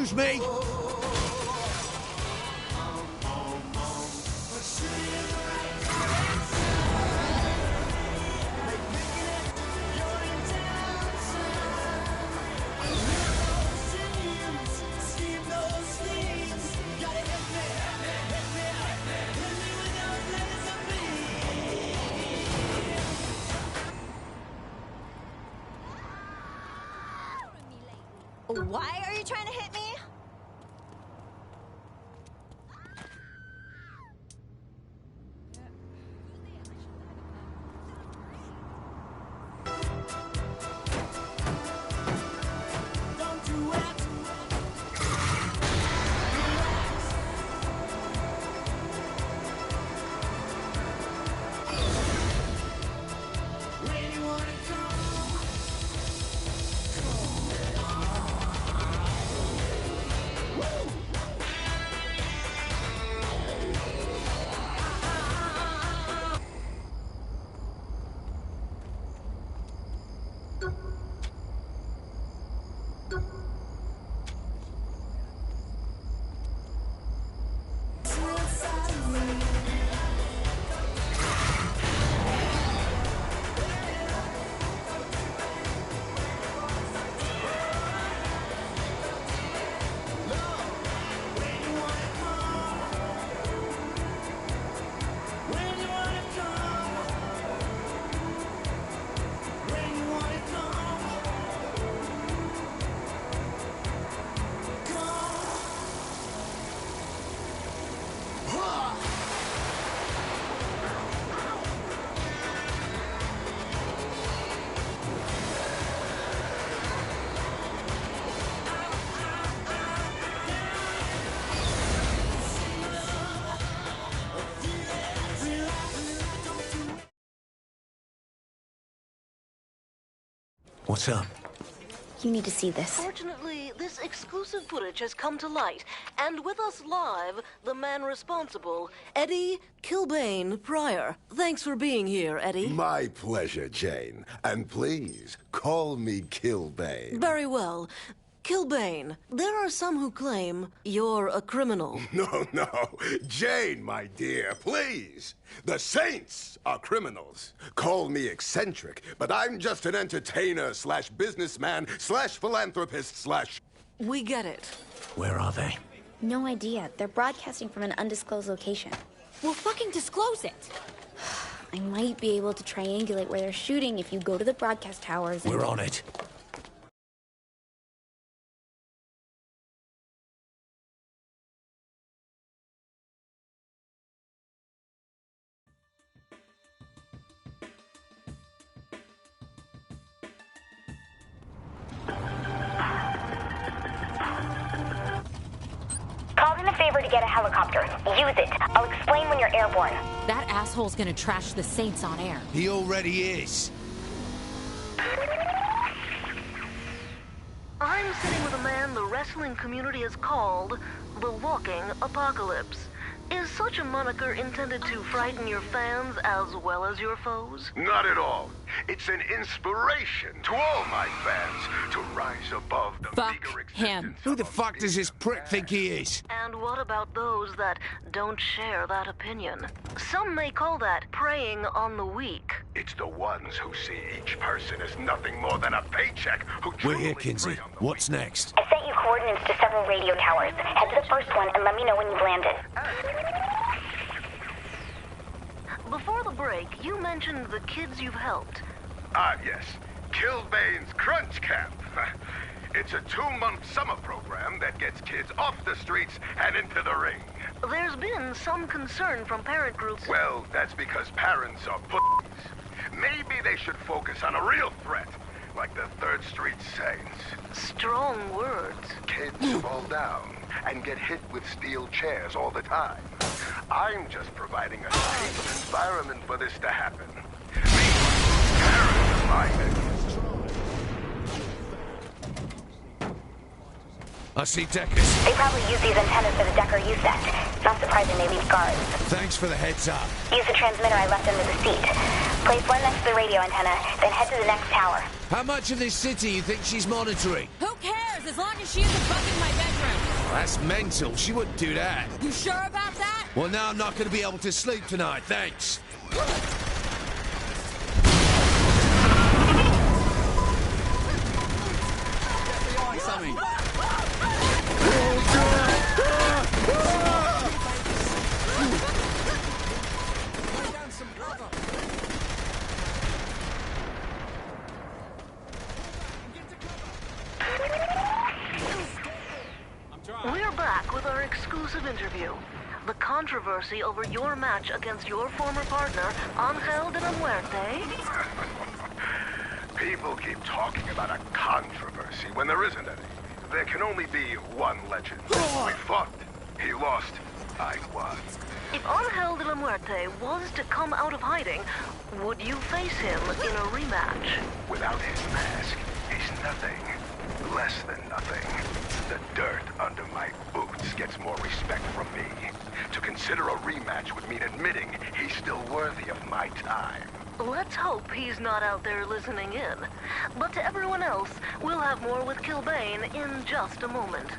Excuse me? Why are you trying to hit me? What's up? You need to see this. Fortunately, this exclusive footage has come to light, and with us live, the man responsible, Eddie Kilbane Pryor. Thanks for being here, Eddie. My pleasure, Jane. And please, call me Kilbane. Very well. Kilbane, there are some who claim you're a criminal. No, no. Jane, my dear, please. The saints are criminals. Call me eccentric, but I'm just an entertainer slash businessman slash philanthropist slash... We get it. Where are they? No idea. They're broadcasting from an undisclosed location. Well, fucking disclose it. I might be able to triangulate where they're shooting if you go to the broadcast towers and... We're on it. To get a helicopter. Use it. I'll explain when you're airborne. That asshole's gonna trash the Saints on air. He already is. I'm sitting with a man the wrestling community has called the Walking Apocalypse. Is such a moniker intended to frighten your fans as well as your foes? Not at all. It's an inspiration to all my fans to rise above the Fuck meager him. existence Who of the a fuck does this prick think he is? And what about those that don't share that opinion? Some may call that preying on the weak. It's the ones who see each person as nothing more than a paycheck who We're truly here, Kinsey. prey on the What's weak. next? I sent you coordinates to several radio towers. Head to the first one and let me know when you've landed. Before the break, you mentioned the kids you've helped. Ah, yes. Kilbane's Crunch Camp. It's a 2-month summer program that gets kids off the streets and into the ring. There's been some concern from parent groups. Well, that's because parents are pussies. Maybe they should focus on a real threat, like the 3rd Street Saints. Strong words. Kids fall down and get hit with steel chairs all the time. I'm just providing a safe environment for this to happen. Parents are my I see deckers. They probably use these antennas for the Decker use set. Not surprising they leave guards. Thanks for the heads up. Use the transmitter I left under the seat. Place one next to the radio antenna, then head to the next tower. How much of this city you think she's monitoring? Who cares? does, as long as she isn't bugging my bedroom. That's mental. She wouldn't do that. You sure about that? Well, now I'm not going to be able to sleep tonight. Thanks. Something. We're back with our exclusive interview. The controversy over your match against your former partner, Angel de la Muerte. People keep talking about a controversy when there isn't any. There can only be one legend. We fought. He lost. I won. If Angel de la Muerte was to come out of hiding, would you face him in a rematch? Without his mask, he's nothing. Less than nothing. The dirt under my boots gets more respect from me. To consider a rematch would mean admitting he's still worthy of my time. Let's hope he's not out there listening in. But to everyone else, we'll have more with Kilbane in just a moment.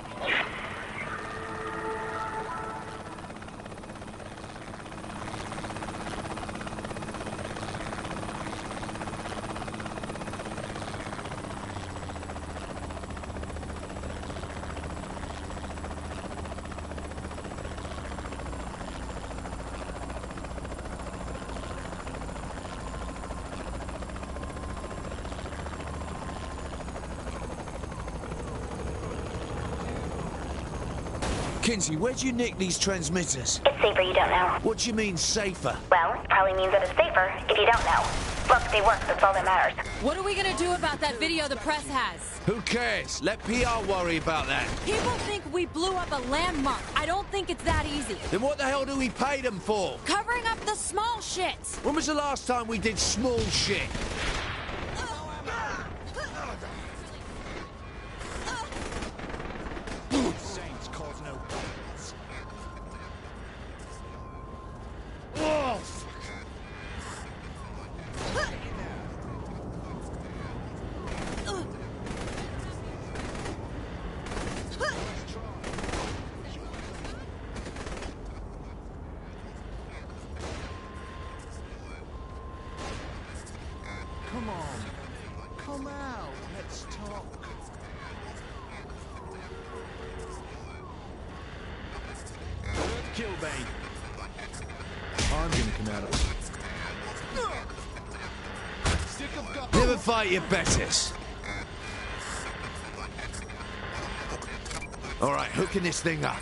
Kinsey, where'd you nick these transmitters? It's safer you don't know. What do you mean, safer? Well, it probably means that it's safer if you don't know. Look, they work, that's all that matters. What are we gonna do about that video the press has? Who cares? Let PR worry about that. People think we blew up a landmark. I don't think it's that easy. Then what the hell do we pay them for? Covering up the small shit. When was the last time we did small shit? Saints cause no problems. Oh, Come on. Come out. Let's talk. Kilbane. I'm gonna come out of it. Stick of gut. never fight your betters. All right, hooking this thing up.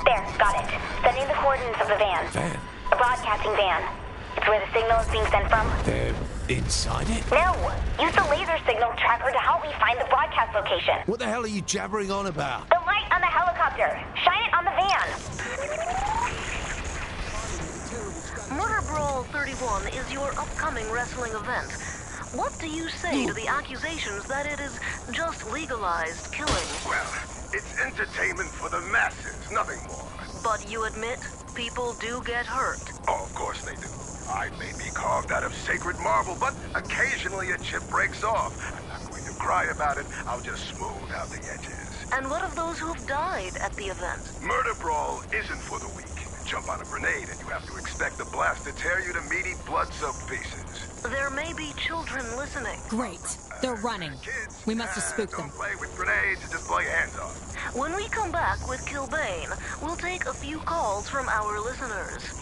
There, got it. Sending the coordinates of the van. Van? A broadcasting van. It's where the signal is being sent from. They're inside it? No! Use the laser signal tracker to help me find the broadcast location. What the hell are you jabbering on about? The light on the helicopter. Shine it on the van. Murder Brawl 31 is your upcoming wrestling event. What do you say to the accusations that it is just legalized killing? Well, it's entertainment for the masses, nothing more. But you admit people do get hurt. Oh, of course they do. I may be carved out of sacred marble, but occasionally a chip breaks off. I'm not going to cry about it. I'll just smooth out the edges. And what of those who've died at the event? Murder Brawl isn't for the weak. Jump on a grenade and you have to expect the blast to tear you to meaty, blood-soaked pieces. There may be children listening. Great. They're running. Kids, We must have spooked them. don't play with grenades, just play hands-off. When we come back with Kilbane, we'll take a few calls from our listeners.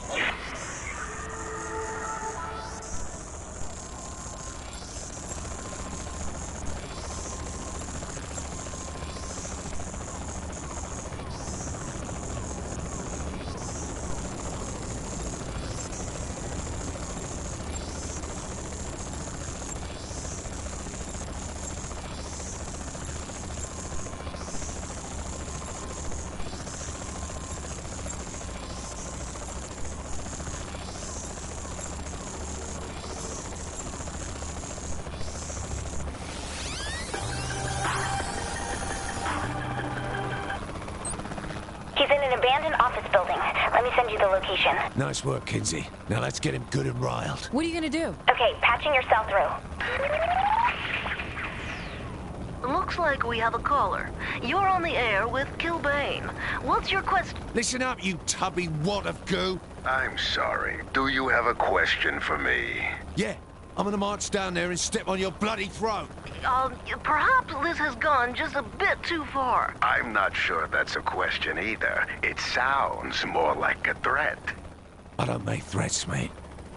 abandoned office building. Let me send you the location. Nice work, Kinsey. Now let's get him good and riled. What are you gonna do? Okay, patching your cell through. Looks like we have a caller. You're on the air with Kilbane. What's your question? Listen up, you tubby wad of goo. I'm sorry. Do you have a question for me? Yeah, I'm gonna march down there and step on your bloody throat. Perhaps this has gone just a bit too far. I'm not sure that's a question either. It sounds more like a threat. I don't make threats, mate.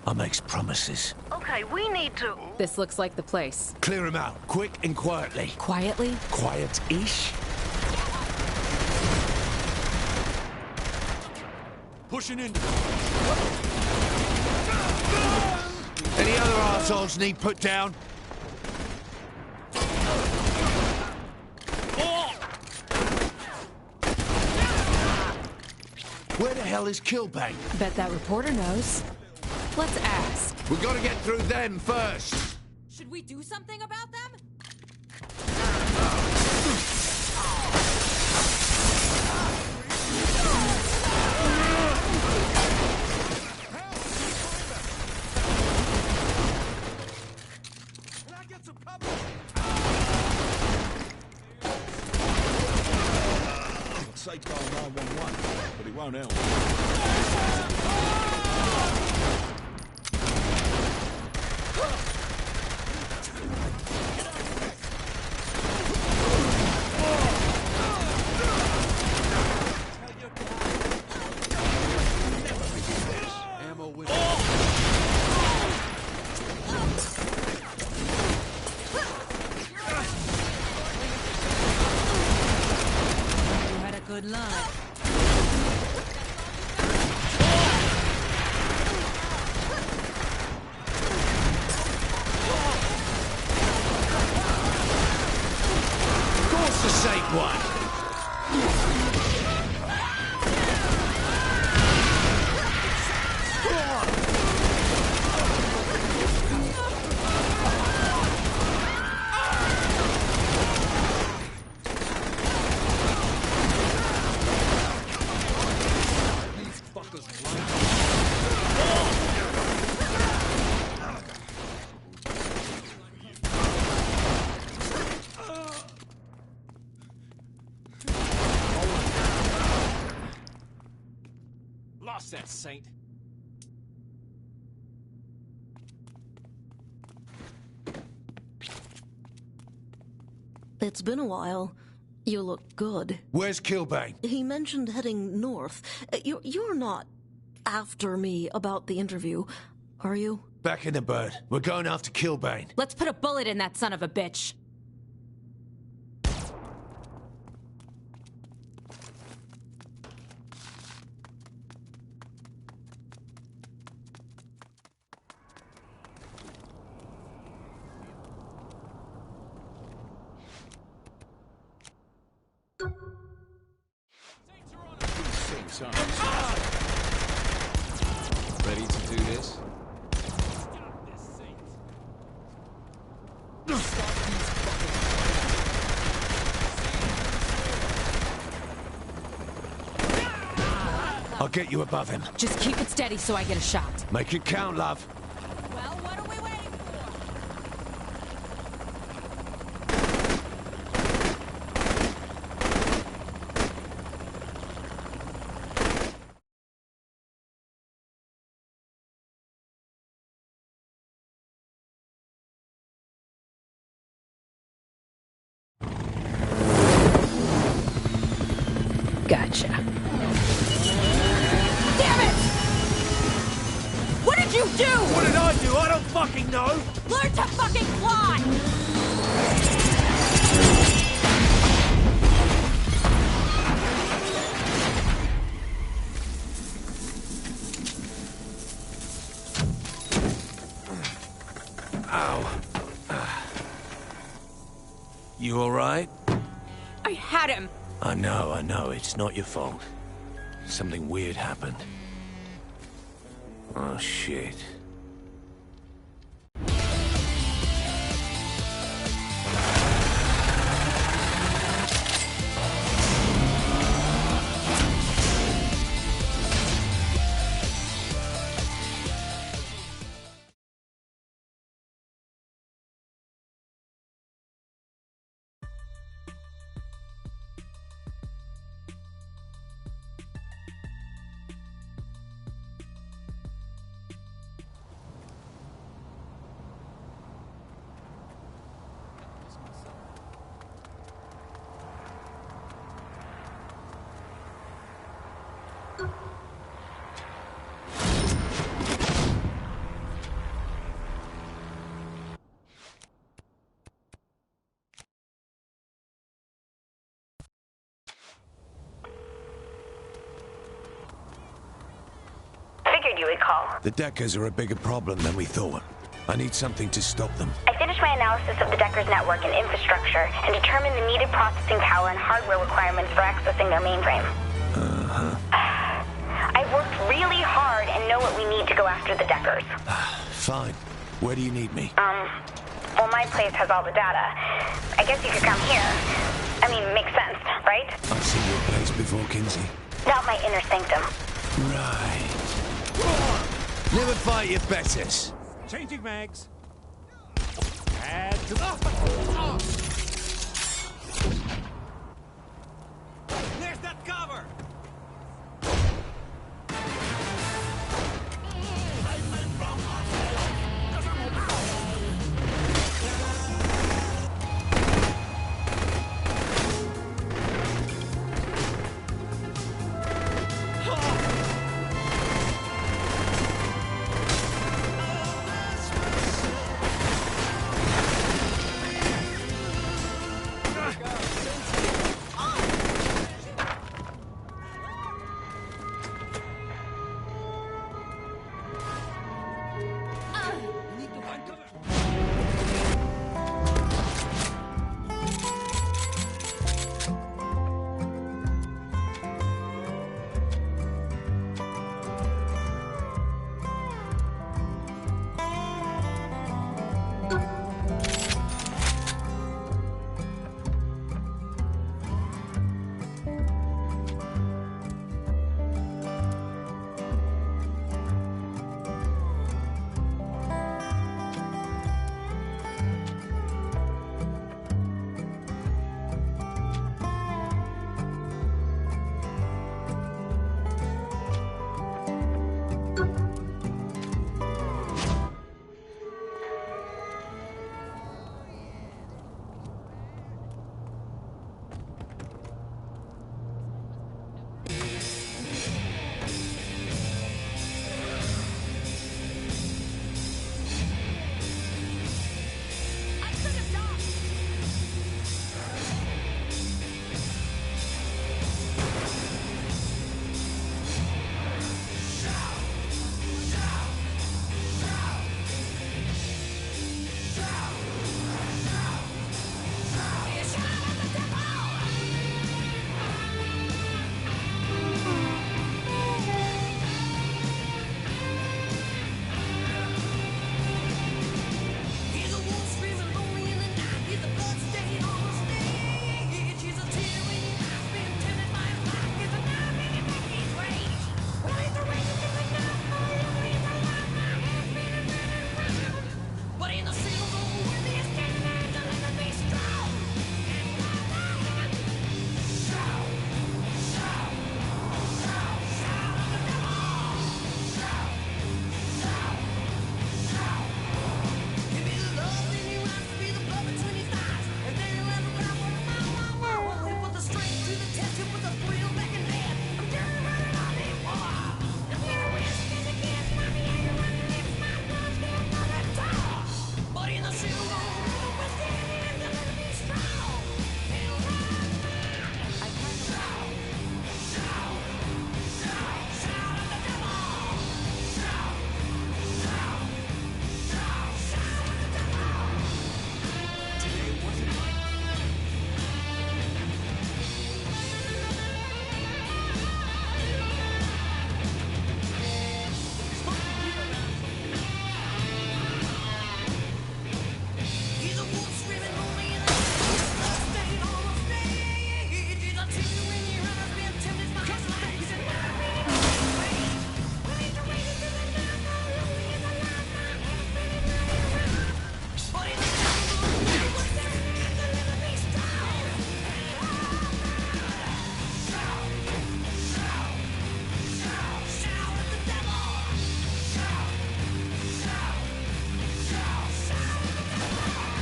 I makes promises. Okay, we need to... This looks like the place. Clear him out, quick and quietly. Quietly? Quiet-ish? Pushing in. Any other arseholes need put down? Where the hell is Kilbane? Bet that reporter knows. Let's ask. We gotta get through them first. Should we do something about them? Can I get some cover? Say dial 911, but it won't help. Ammo with You had a good line. Of course the safe one. these fuckers blind. Lost that saint. It's been a while. You look good. Where's Kilbane? He mentioned heading north. You're not after me about the interview, are you? Back in the bird. We're going after Kilbane. Let's put a bullet in that son of a bitch. Ready to do this? I'll get you above him. Just keep it steady so I get a shot. Make it count, love. Well, what are we waiting for? Gotcha. Damn it! What did you do? What did I do? I don't fucking know. Learn to fucking fly! Ow. You all right? I had him. I know. It's not your fault. Something weird happened. Oh, shit. you would call. The Deckers are a bigger problem than we thought. I need something to stop them. I finished my analysis of the Deckers' network and infrastructure and determined the needed processing power and hardware requirements for accessing their mainframe. I've worked really hard and know what we need to go after the Deckers. Fine. Where do you need me? Well, my place has all the data. I guess you could come here. I mean, makes sense, right? I've seen your place before, Kinsey. Not my inner sanctum. Right. Never fight your betters. Changing mags. Add to There's that cover!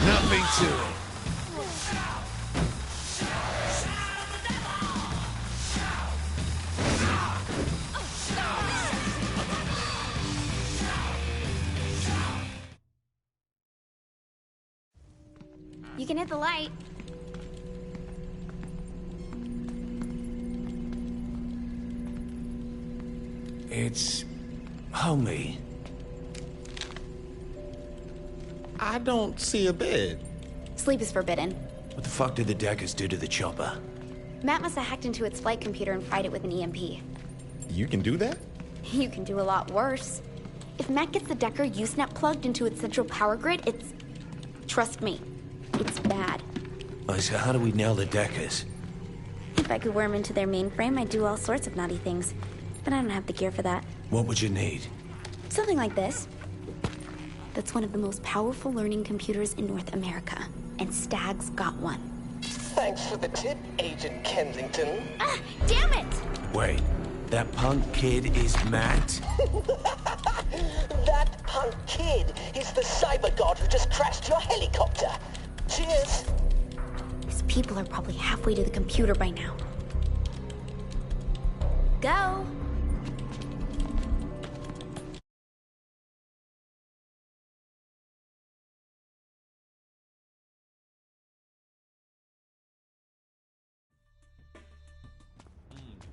Nothing to it. You can hit the light. It's Homie. I don't see a bed. Sleep is forbidden. What the fuck did the Deckers do to the chopper? Matt must have hacked into its flight computer and fried it with an EMP. You can do that? You can do a lot worse. If Matt gets the Decker Usenet plugged into its central power grid, it's... Trust me, it's bad. So how do we nail the Deckers? If I could worm into their mainframe, I'd do all sorts of naughty things. But I don't have the gear for that. What would you need? Something like this. That's one of the most powerful learning computers in North America. And Stag's got one. Thanks for the tip, Agent Kensington. Ah, damn it! Wait, that punk kid is Matt? That punk kid is the cyber god who just crashed your helicopter. Cheers. These people are probably halfway to the computer by now. Go!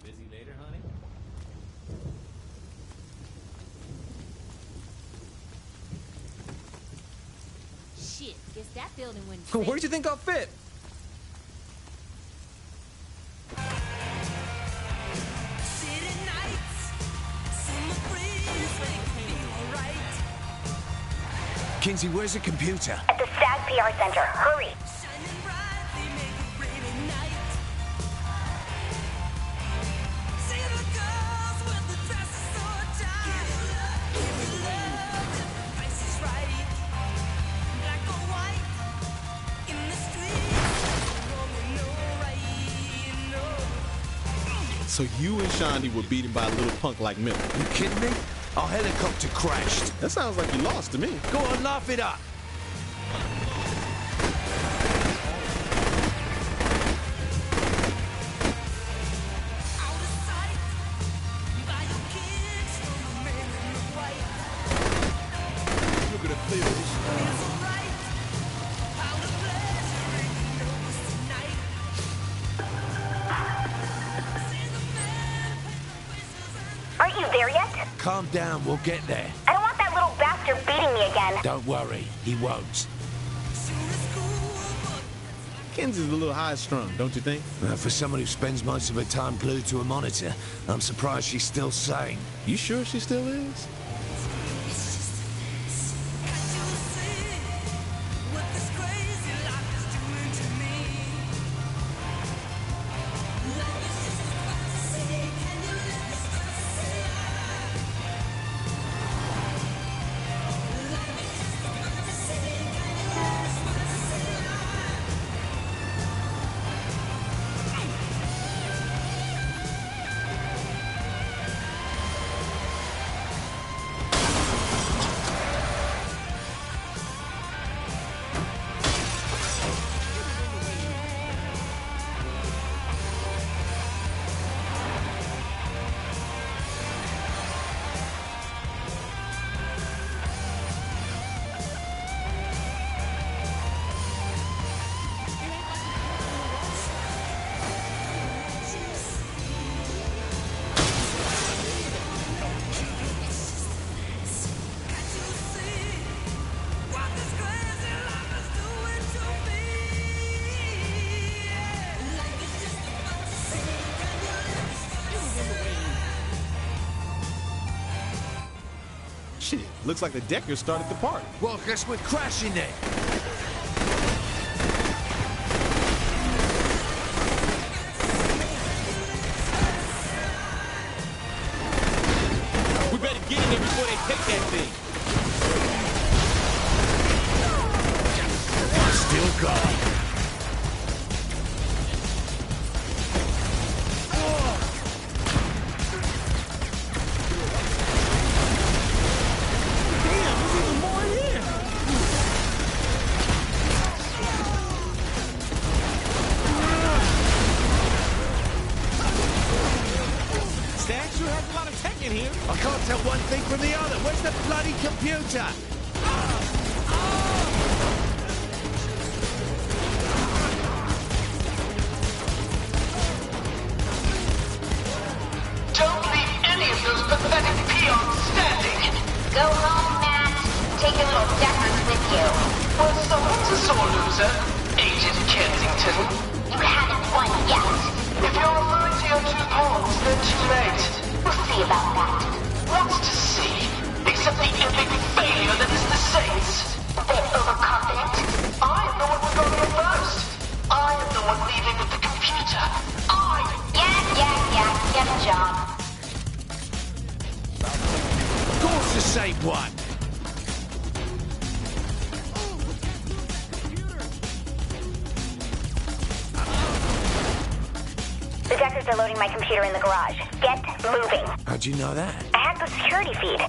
Busy later, honey? Shit, guess that building went. Where'd you think I'll fit? Kinsey, where's the computer? At the STAG PR Center. Hurry. So you and Shandi were beaten by a little punk like me. You kidding me? Our helicopter crashed. That sounds like you lost to me. Go on, laugh it up. Look at the pills. Aren't you there yet? Calm down, we'll get there. I don't want that little bastard beating me again. Don't worry, he won't. Kenzie's a little high-strung, don't you think? For someone who spends most of her time glued to a monitor, I'm surprised she's still sane. You sure she still is? Shit, looks like the Deckers started the party. Well, guess we're crashing it. We better get in there before they take that thing. Still going. I can't tell one thing from the other. Where's the bloody computer? Don't leave any of those pathetic peons standing! Go home, Matt. Take your little deckers with you. Was someone's a sore loser? Agent Kensington? You haven't won yet. If you're referring to your two pawns, then too late. We'll see about that. What's to see? Except the epic failure that is the Saints. They're overconfident. I'm the one who got here first. I am the one leaving with the computer. Yeah, get a job. Of course the same one. The Deckers are loading my computer in the garage. Get moving. How'd you know that? I hacked the security feed.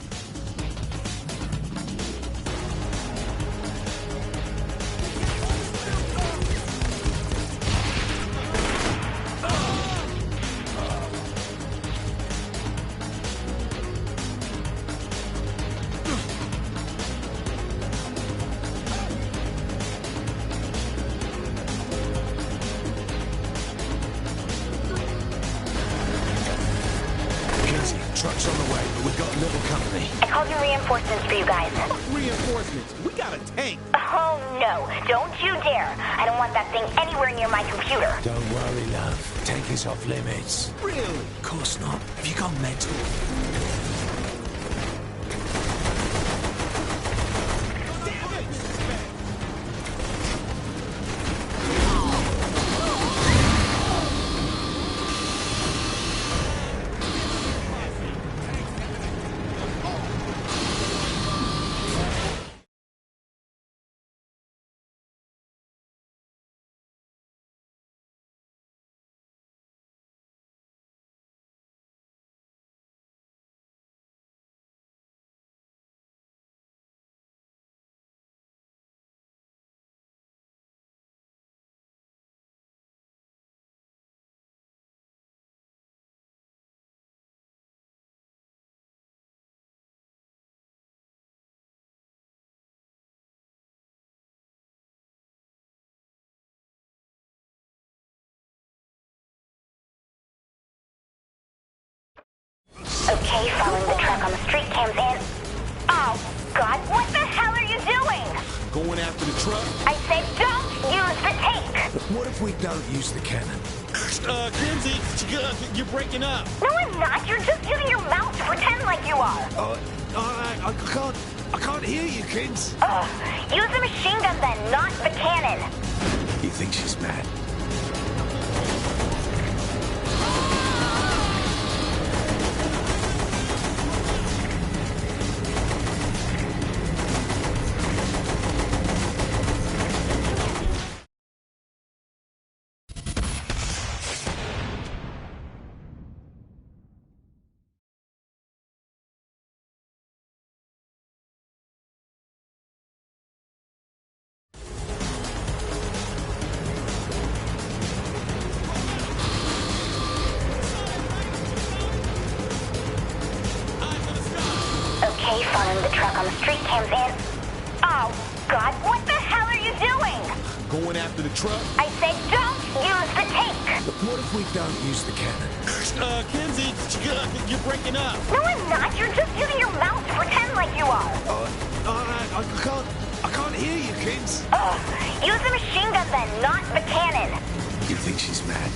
Truck's on the way, but we've got a little company. I called in reinforcements for you guys. Reinforcements? We got a tank. Oh, no. Don't you dare. I don't want that thing anywhere near my computer. Don't worry, love. Tank is off limits. Really? Of course not. Have you gone mental? Okay, following the truck on the street cams in. Oh, God, what the hell are you doing? Going after the truck? I said don't use the tank. What if we don't use the cannon? Kenzie, you're breaking up. No, I'm not. You're just using your mouth to pretend like you are. I can't hear you, kids. Use the machine gun then, not the cannon. You think she's mad? Okay, following the truck on the street cams in. Oh, God, what the hell are you doing? Going after the truck? I said don't use the tank. What if we don't use the cannon? Kenzie, you're breaking up. No, I'm not. You're just using your mouth to pretend like you are. I can't hear you, kids. Use the machine gun then, not the cannon. You think she's mad?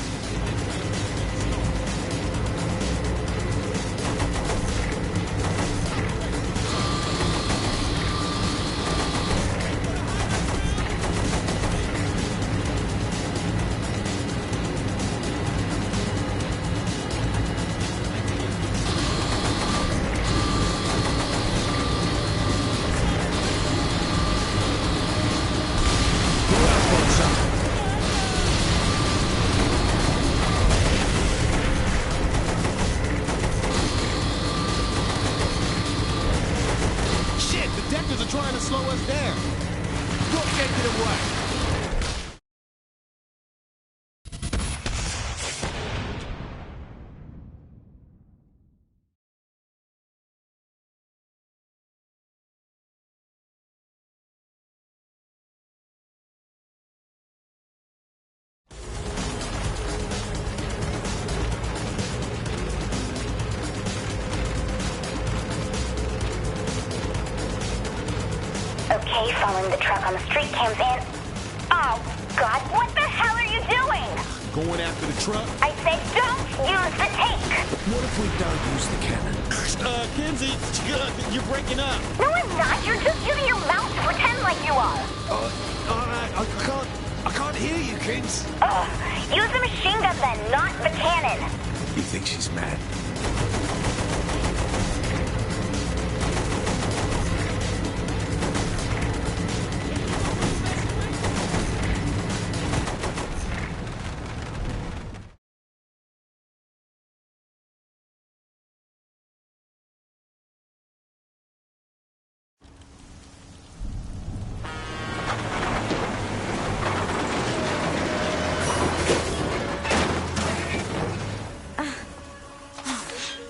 Trying to slow us down. Go take it away. okay following the truck on the street cams and... Oh, God, what the hell are you doing? Going after the truck? I said don't use the tank. What if we don't use the cannon? Kenzie, you're breaking up. No, I'm not. You're just using your mouth to pretend like you are. I can't hear you, kids. Use the machine gun then, not the cannon. You think she's mad?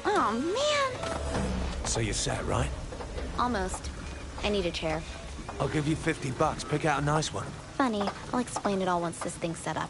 Oh, man. So you're set, right? Almost. I need a chair. I'll give you $50. Pick out a nice one. Funny. I'll explain it all once this thing's set up.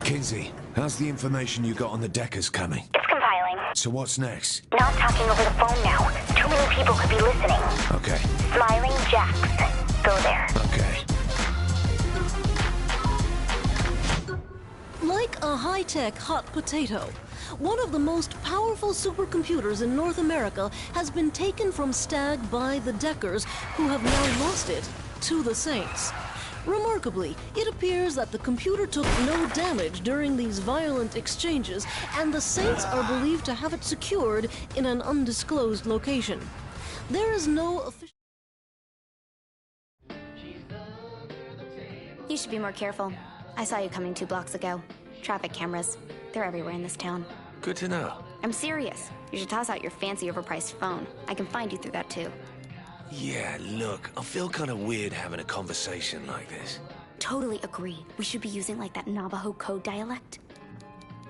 Kinsey, how's the information you got on the Deckers coming? It's compiling. So what's next? Not talking over the phone now. Too many people could be listening. Okay. Smiling Jacks. Go there. Okay. Like a high-tech hot potato, one of the most powerful supercomputers in North America has been taken from Stag by the Deckers, who have now lost it to the Saints. Remarkably, it appears that the computer took no damage during these violent exchanges, and the Saints are believed to have it secured in an undisclosed location. There is no official... You should be more careful. I saw you coming 2 blocks ago. Traffic cameras. They're everywhere in this town. Good to know. I'm serious. You should toss out your fancy overpriced phone. I can find you through that too. Yeah, look, I feel kind of weird having a conversation like this. Totally agree. We should be using like that Navajo code dialect.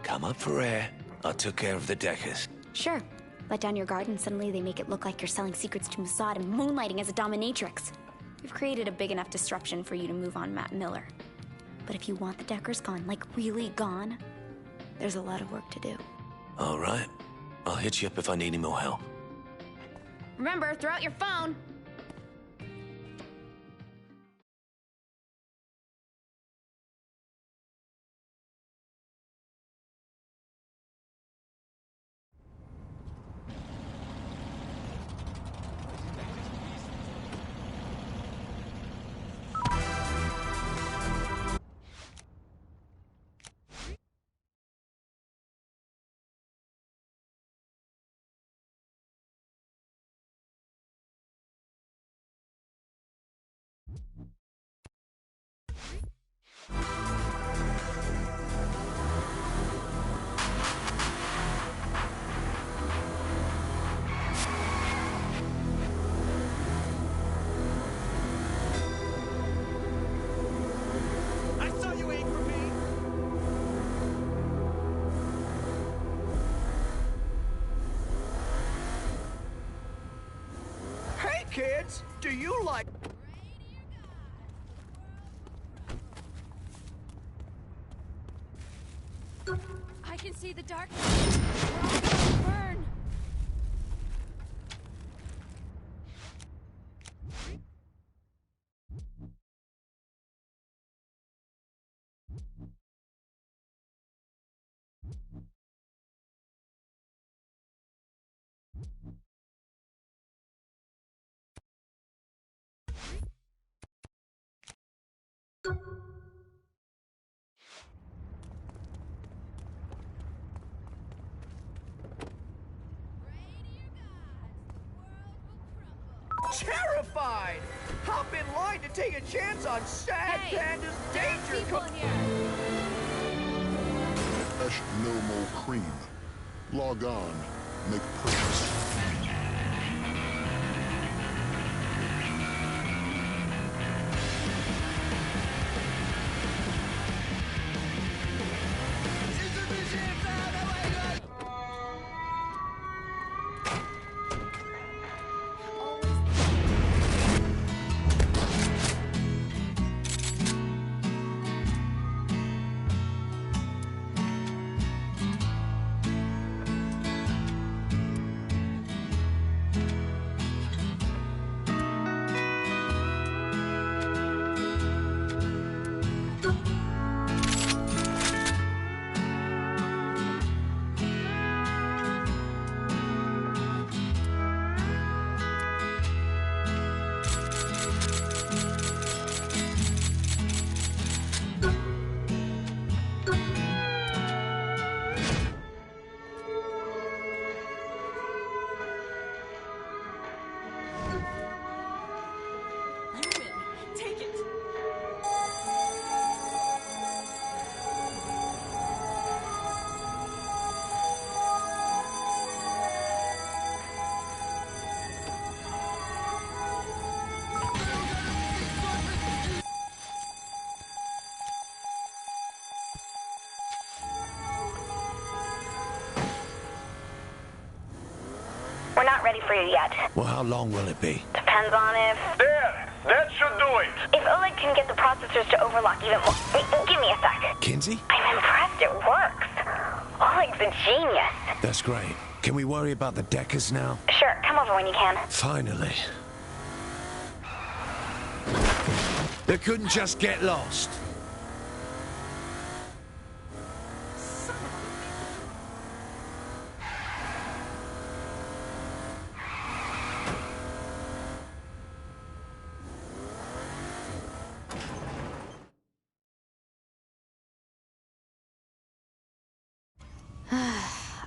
Come up for air. I took care of the Deckers. Sure. Let down your guard and suddenly they make it look like you're selling secrets to Mossad and moonlighting as a dominatrix. We've created a big enough disruption for you to move on Matt Miller. But if you want the Deckers gone, like really gone, there's a lot of work to do. All right. I'll hit you up if I need any more help. Remember, throw out your phone. Kids, do you like... I can see the darkness. We're all gonna burn. terrified! Hop in line to take a chance on Sad Panda's danger. People here. Fresh no more cream. Log on. Make purchase. We're not ready for you yet. Well, how long will it be? Depends on if... There! That should do it! If Oleg can get the processors to overlock even more... Give me a sec. Kinsey? I'm impressed it works. Oleg's a genius. That's great. Can we worry about the Deckers now? Sure, come over when you can. Finally. They couldn't just get lost.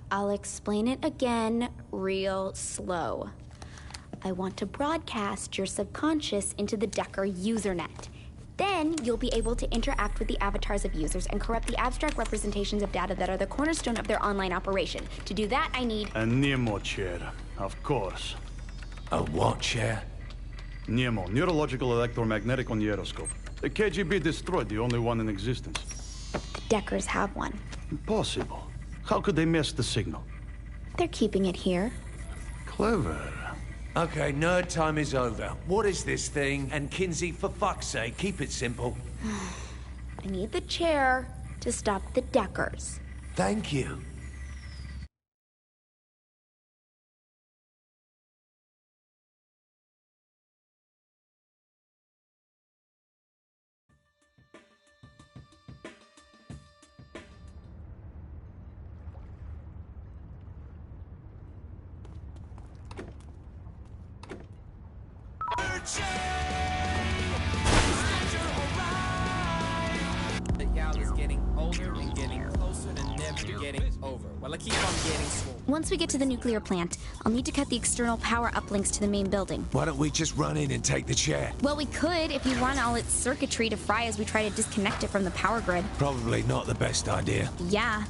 I'll explain it again real slow. I want to broadcast your subconscious into the Decker usernet. Then you'll be able to interact with the avatars of users and corrupt the abstract representations of data that are the cornerstone of their online operation. To do that, I need... A Nemo chair, of course. A what chair? Nemo, neurological electromagnetic onieroscope. The KGB destroyed the only one in existence. The Deckers have one. Impossible. How could they miss the signal? They're keeping it here. Clever. Okay, nerd time is over. What is this thing? And Kinsey, for fuck's sake, keep it simple. I need the chair to stop the Deckers. Thank you. The gal is getting older and getting closer to never getting over. Well, I keep on getting swole. Once we get to the nuclear plant, I'll need to cut the external power uplinks to the main building. Why don't we just run in and take the chair? Well, we could if you run all its circuitry to fry as we try to disconnect it from the power grid. Probably not the best idea. Yeah.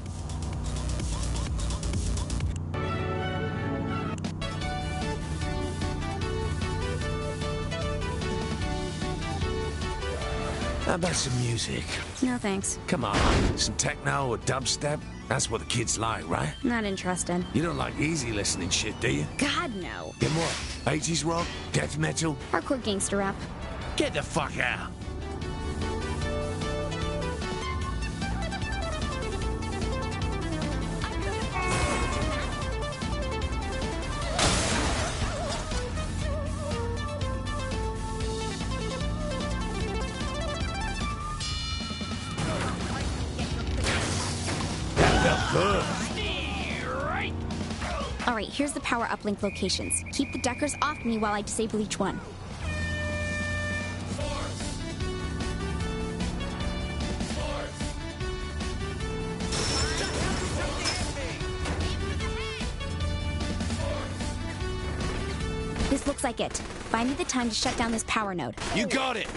How about some music? No thanks. Come on, some techno or dubstep? That's what the kids like, right? Not interested. You don't like easy listening shit, do you? God, no. Then what? 80s rock? Death metal? Hardcore gangster rap. Get the fuck out! Alright, here's the power uplink locations. Keep the Deckers off me while I disable each one. This looks like it. Find me the time to shut down this power node. You got it!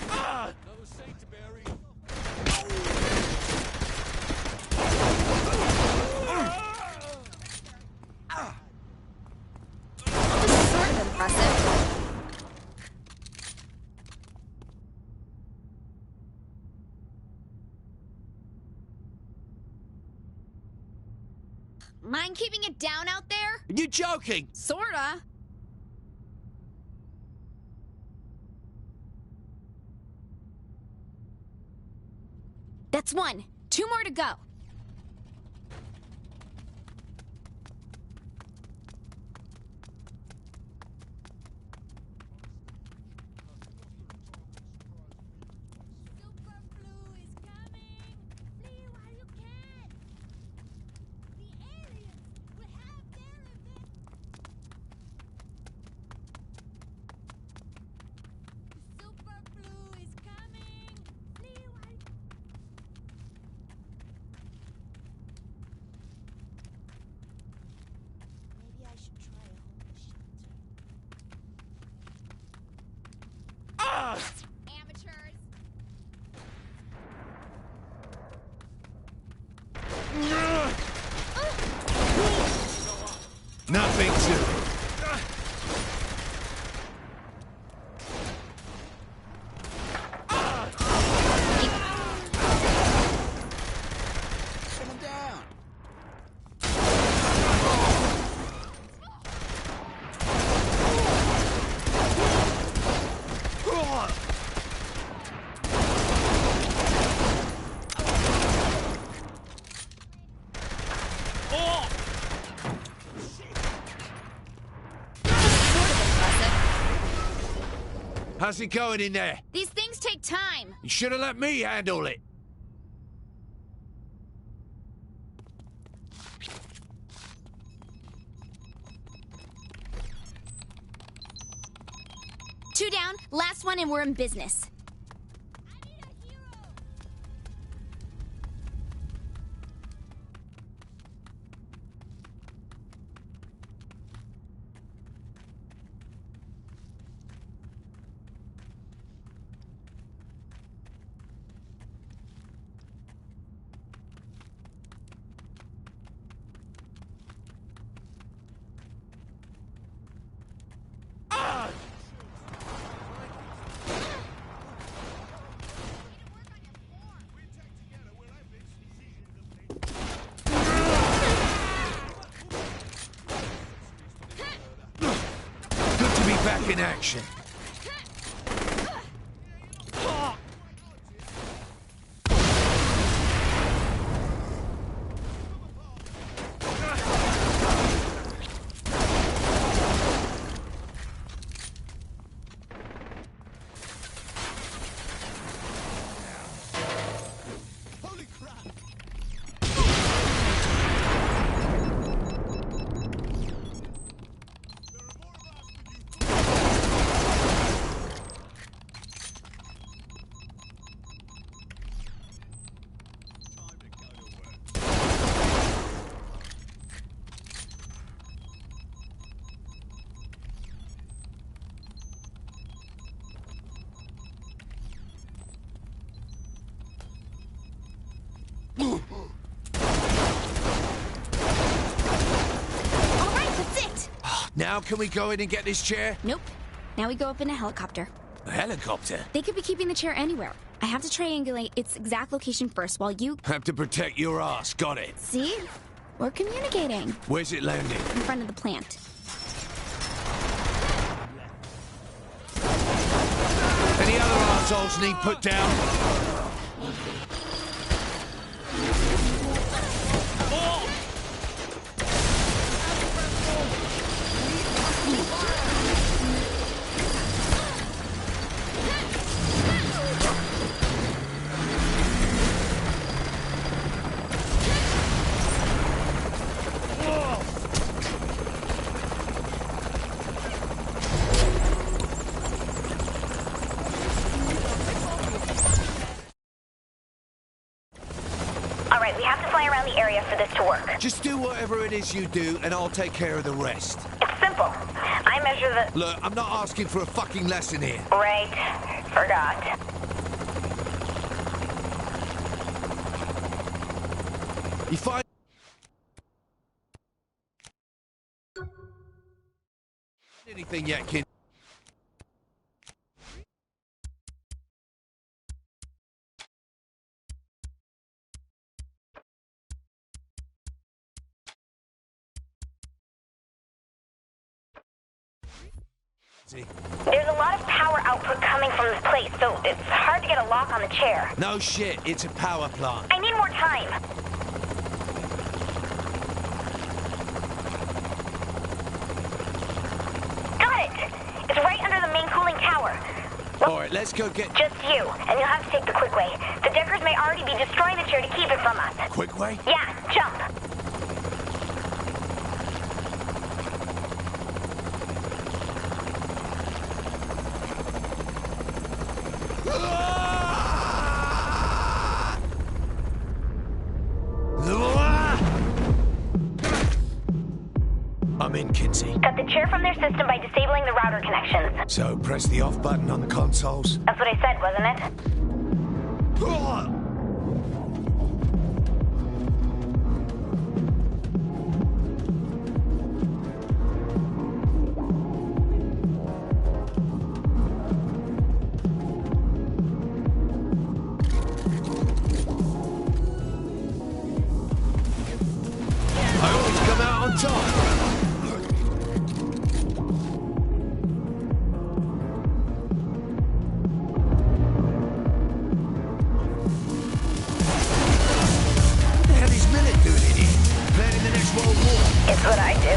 This is sort of impressive. Mind keeping it down out there? Are you joking? Sorta. That's one. 2 more to go. Amateurs. Nothing to it. How's it going in there? These things take time. You should have let me handle it. Two down, last one, and we're in business. Back in action. Now can we go in and get this chair? Nope. Now we go up in a helicopter. A helicopter? They could be keeping the chair anywhere. I have to triangulate its exact location first while you... Have to protect your ass. Got it. See? We're communicating. Where's it landing? In front of the plant. Any other arseholes need put down? For this to work. Just do whatever it is you do, and I'll take care of the rest. It's simple. simple. I measure the... Look, I'm not asking for a fucking lesson here. Right. Forgot. You find... anything yet, kid? There's a lot of power output coming from this place, so it's hard to get a lock on the chair. No shit, it's a power plant. I need more time. Got it! It's right under the main cooling tower. Alright, let's go get... Just you, and you'll have to take the quick way. The Deckers may already be destroying the chair to keep it from us. Quick way? Yeah, jump. I'm in, Kinsey. Cut the chair from their system by disabling the router connections. So, press the off button on the consoles. That's what I said, wasn't it? I always come out on top. It's what I do.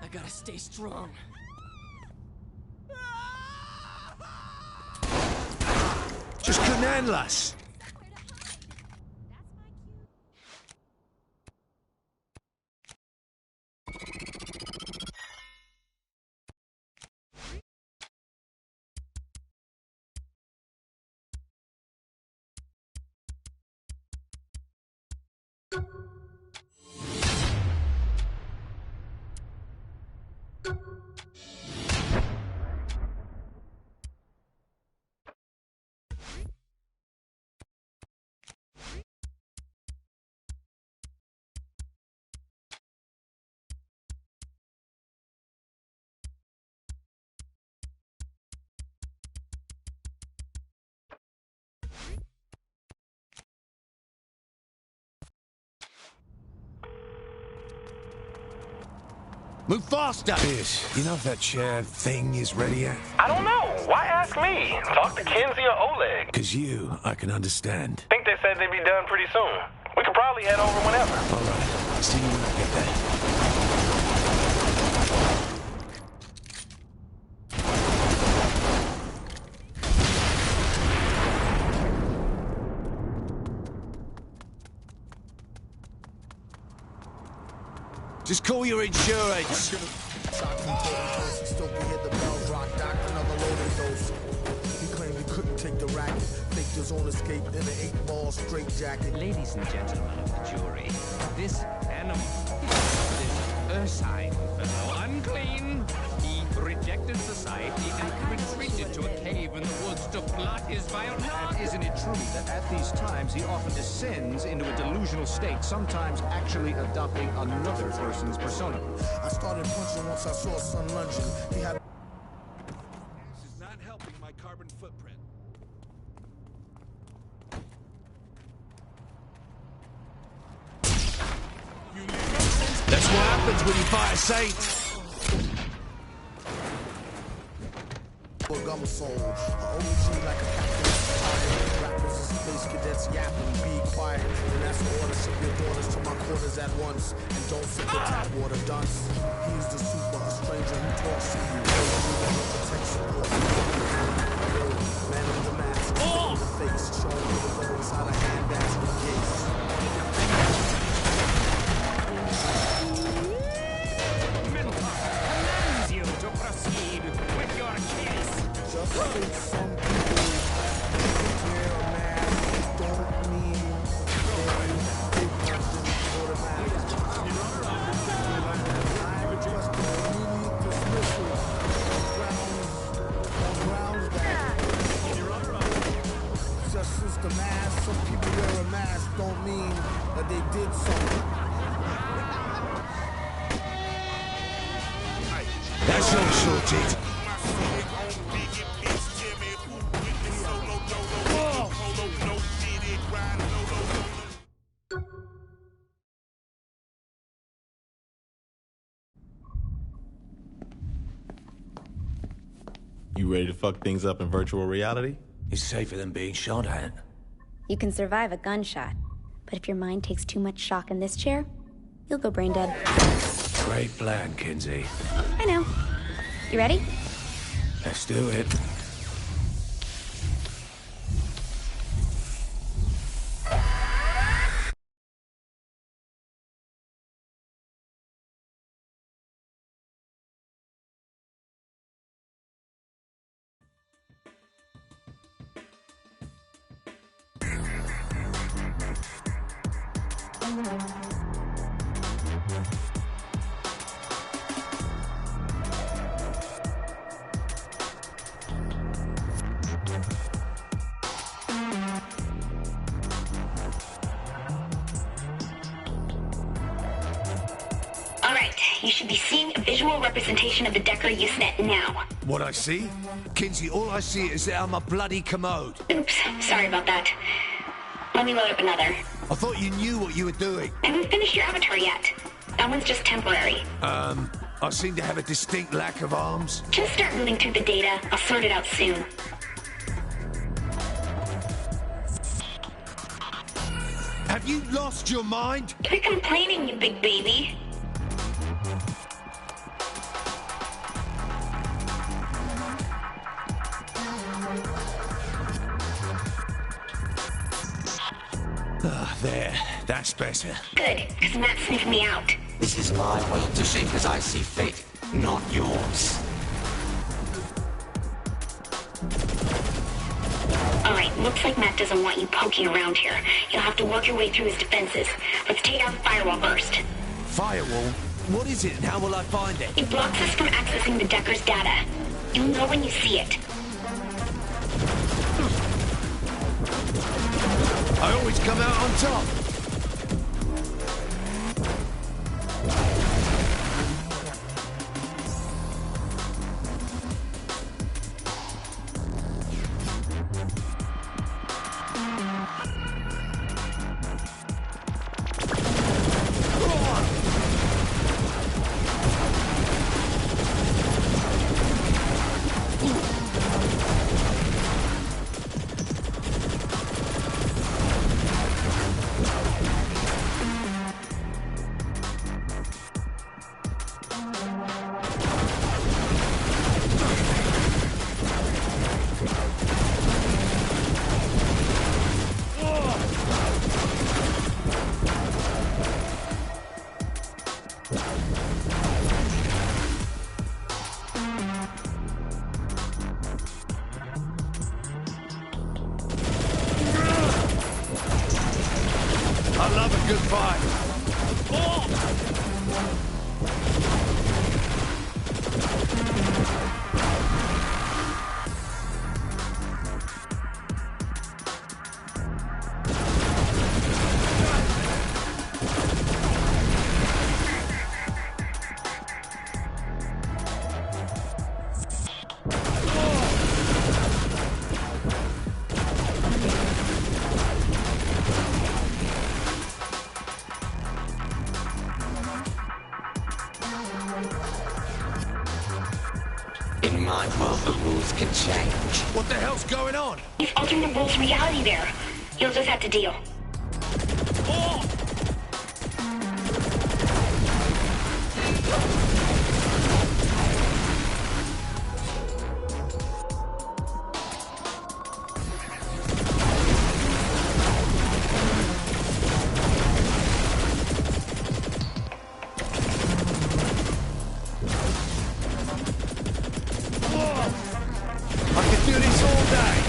I gotta stay strong. Just couldn't handle us. Move faster! Piers, you know if that chair thing is ready yet? I don't know. Why ask me? Talk to Kinsey or Oleg. Because you, I can understand. Think they said they'd be done pretty soon. We could probably head over whenever. All right. See you when I get there. Just call your insurance. He claimed he couldn't take the racket. Faked his own escape in an 8-ball straight jacket. Ladies and gentlemen of the jury, this animal, this ursine fellow, unclean. He rejected society and retreated to a cave in the woods to blot his vile blood. And isn't it true that at these times he often descends into a delusional state, sometimes actually adopting another person's persona? I started punching once I saw son lunging. He had. This is not helping my carbon footprint. That's what happens when you fight a saint. I'm soul, OG like a captain. Rappers and space cadets yapping, be quiet. And that's the order, ship your daughters to my quarters at once. And don't sip the tap water dunce. He's the super, a stranger who talks to you. Protect support. Man in the mask, in the face, showing you the road inside a handbasket case. Commands you to proceed with your case. Just think some people wear a mask don't mean they nothing for the mask. I request immediate dismissal on grounds that just since the mask, some people wear a mask don't mean that they did something. That's all sorted. You ready to fuck things up in virtual reality? It's safer than being shot at. You can survive a gunshot, but if your mind takes too much shock in this chair, you'll go brain dead. Great plan, Kinsey. I know. You ready? Let's do it. You should be seeing a visual representation of the Decker Usenet now. What I see? Kinsey, all I see is that I'm a bloody commode. Oops, sorry about that. Let me load up another. I thought you knew what you were doing. I haven't finished your avatar yet. That one's just temporary. I seem to have a distinct lack of arms. Just start moving through the data. I'll sort it out soon. Have you lost your mind? Quit complaining, you big baby. There. That's better. Good, because Matt sniffed me out. This is my world to shape as I see fit, not yours. Alright, looks like Matt doesn't want you poking around here. You'll have to work your way through his defenses. Let's take out the firewall first. Firewall? What is it and how will I find it? It blocks us from accessing the Decker's data. You'll know when you see it. I always come out on top. I love a good fight. In my world, the rules can change. What the hell's going on? He's altering the rules reality there. You'll just have to deal. I could do this all day.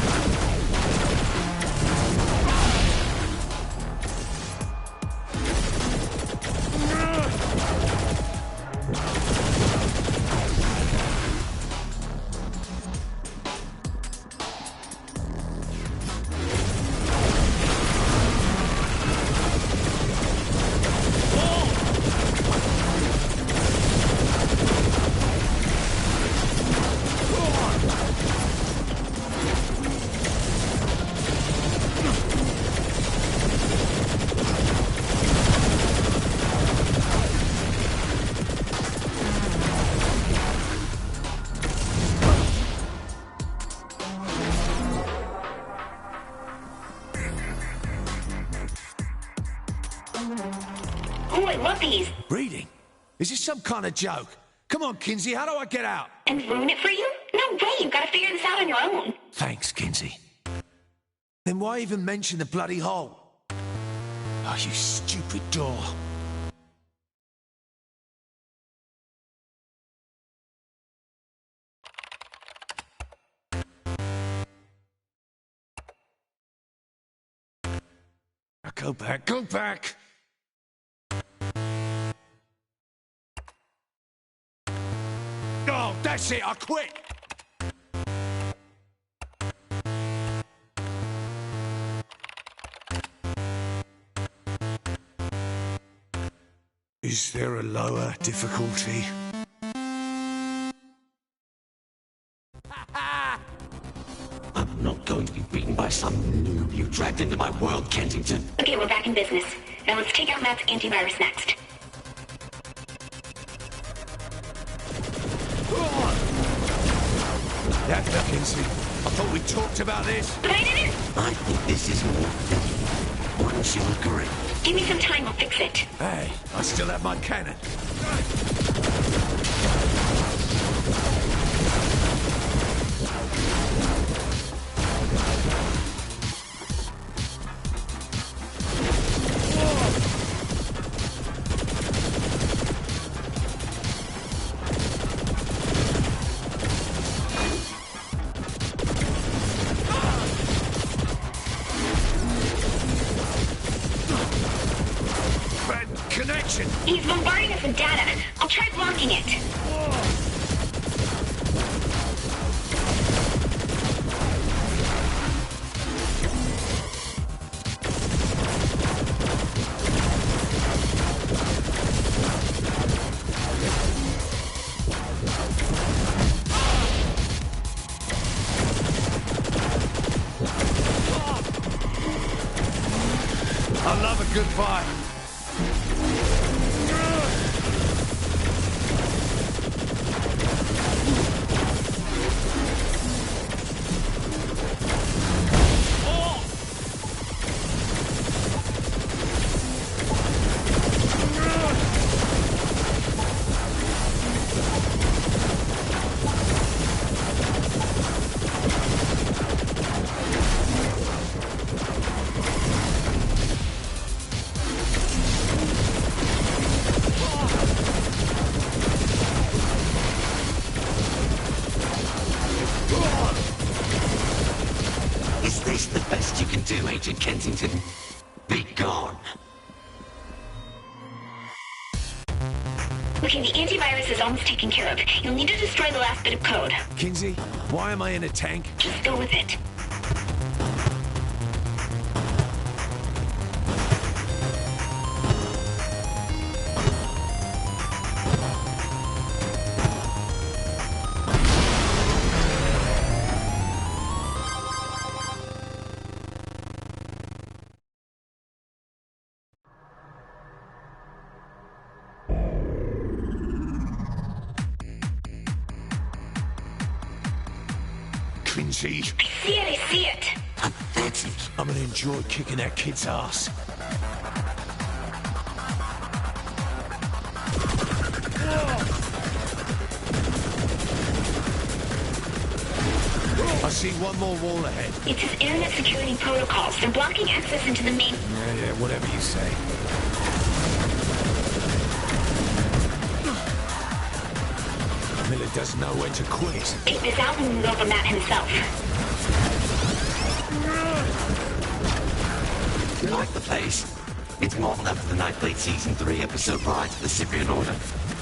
Oh, I love these. Reading? Is this some kind of joke? Come on, Kinsey, how do I get out? And ruin it for you? No way, you've got to figure this out on your own. Thanks, Kinsey. Then why even mention the bloody hole? Oh, you stupid door. Go back, go back! Oh, that's it, I quit! Is there a lower difficulty? I'm not going to be beaten by some noob you dragged into my world, Kensington. Okay, we're back in business. Now let's take out Matt's antivirus next. That's the Kinsey. I thought we talked about this. But I didn't. I think this is more fitting. Wouldn't you agree? Give me some time, I'll fix it. Hey, I still have my cannon. He's bombarding us with data. I'll try blocking it. I love a good fight. Richard Kensington. Be gone. Okay, the antivirus is almost taken care of. You'll need to destroy the last bit of code. Kinsey, why am I in a tank? Just go with it. Kinsey. I see it. Pathetic. I'm gonna enjoy kicking that kid's ass. I see one more wall ahead. It says internet security protocols. They're blocking access into the main... Yeah, whatever you say. Miller doesn't know when to quit. Take this out and move over Matt himself. You like the place? It's modeled after the Nightblade Season 3 episode Rise of the Cyprian Order.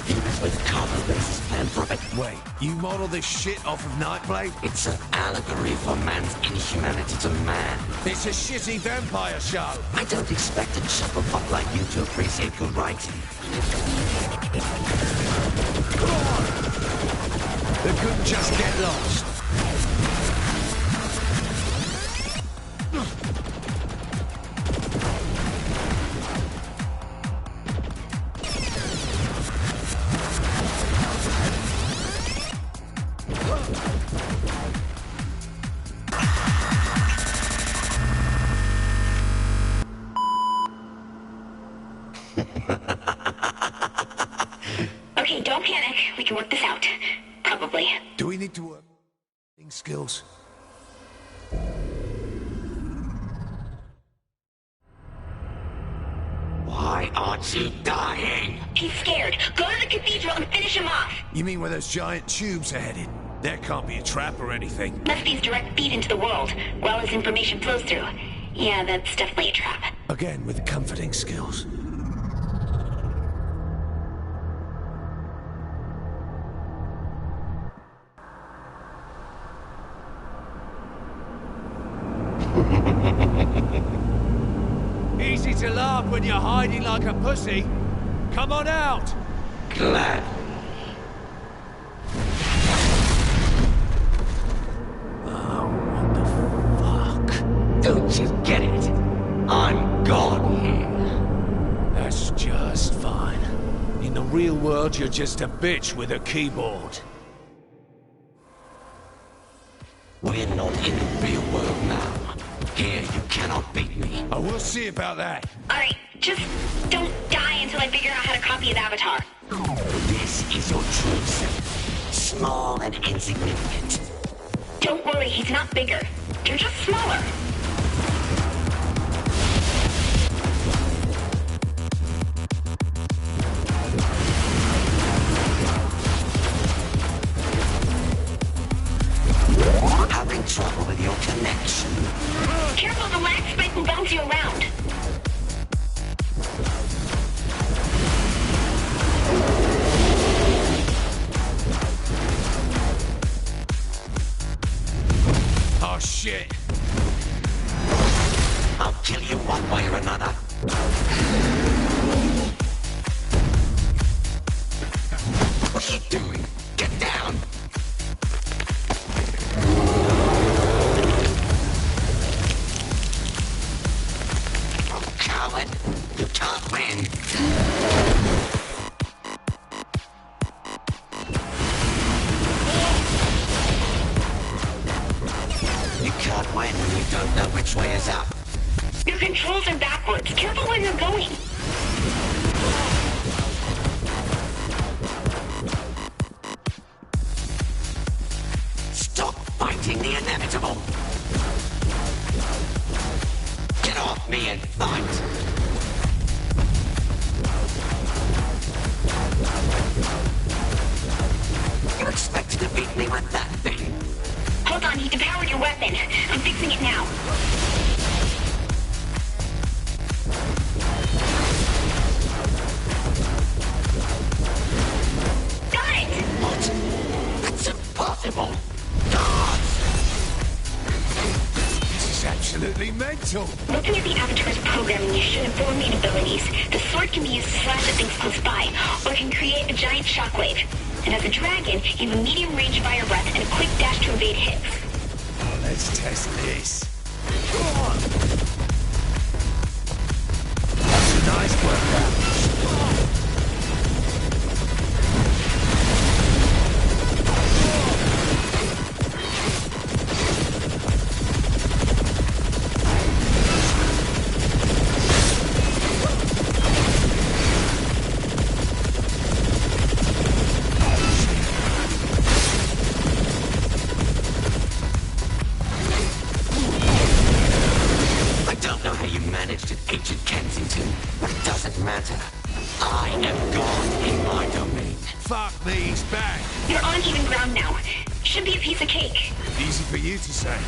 Even with the carbon basis plan for it. Wait, you model this shit off of Nightblade? It's an allegory for man's inhumanity to man. It's a shitty vampire show. I don't expect a chucklefuck like you to appreciate good writing. Come on! They couldn't just get lost. Okay, don't panic. We can work this out. Probably. Do we need to work skills? Why aren't you dying? He's scared. Go to the cathedral and finish him off. You mean where those giant tubes are headed? There can't be a trap or anything. Must be his direct feed into the world. Well, as information flows through. Yeah, that's definitely a trap. Again, with comforting skills. Easy to laugh when you're hiding like a pussy. Come on out. Glad. Oh, what the fuck? Don't you get it? I'm gone here. That's just fine. In the real world, you're just a bitch with a keyboard. We're not in the real world now. Here, you cannot beat me. I will see about that. Alright, just don't die until I figure out how to copy his avatar. This is your true self. Small and insignificant. Don't worry, he's not bigger. You're just smaller. Having trouble with your connection. Careful, the lag spike will bounce you around. Oh, shit. I'll kill you one way or another. What are you doing? Get down. Coward, you can't win. You can't win when you don't know which way is up. Your controls are backwards. Careful where you're going. Stop fighting the inevitable. Get off me and fight. You expected to beat me with that thing? Hold on, he depowered your weapon. I'm fixing it now. mental? Looking at the Avatar's programming, you should have 4 main abilities. The sword can be used to slash at things close by, or it can create a giant shockwave. And as a dragon, you have a medium-range fire breath and a quick dash to evade hits. Oh, let's test this. That's a nice workout. You to say.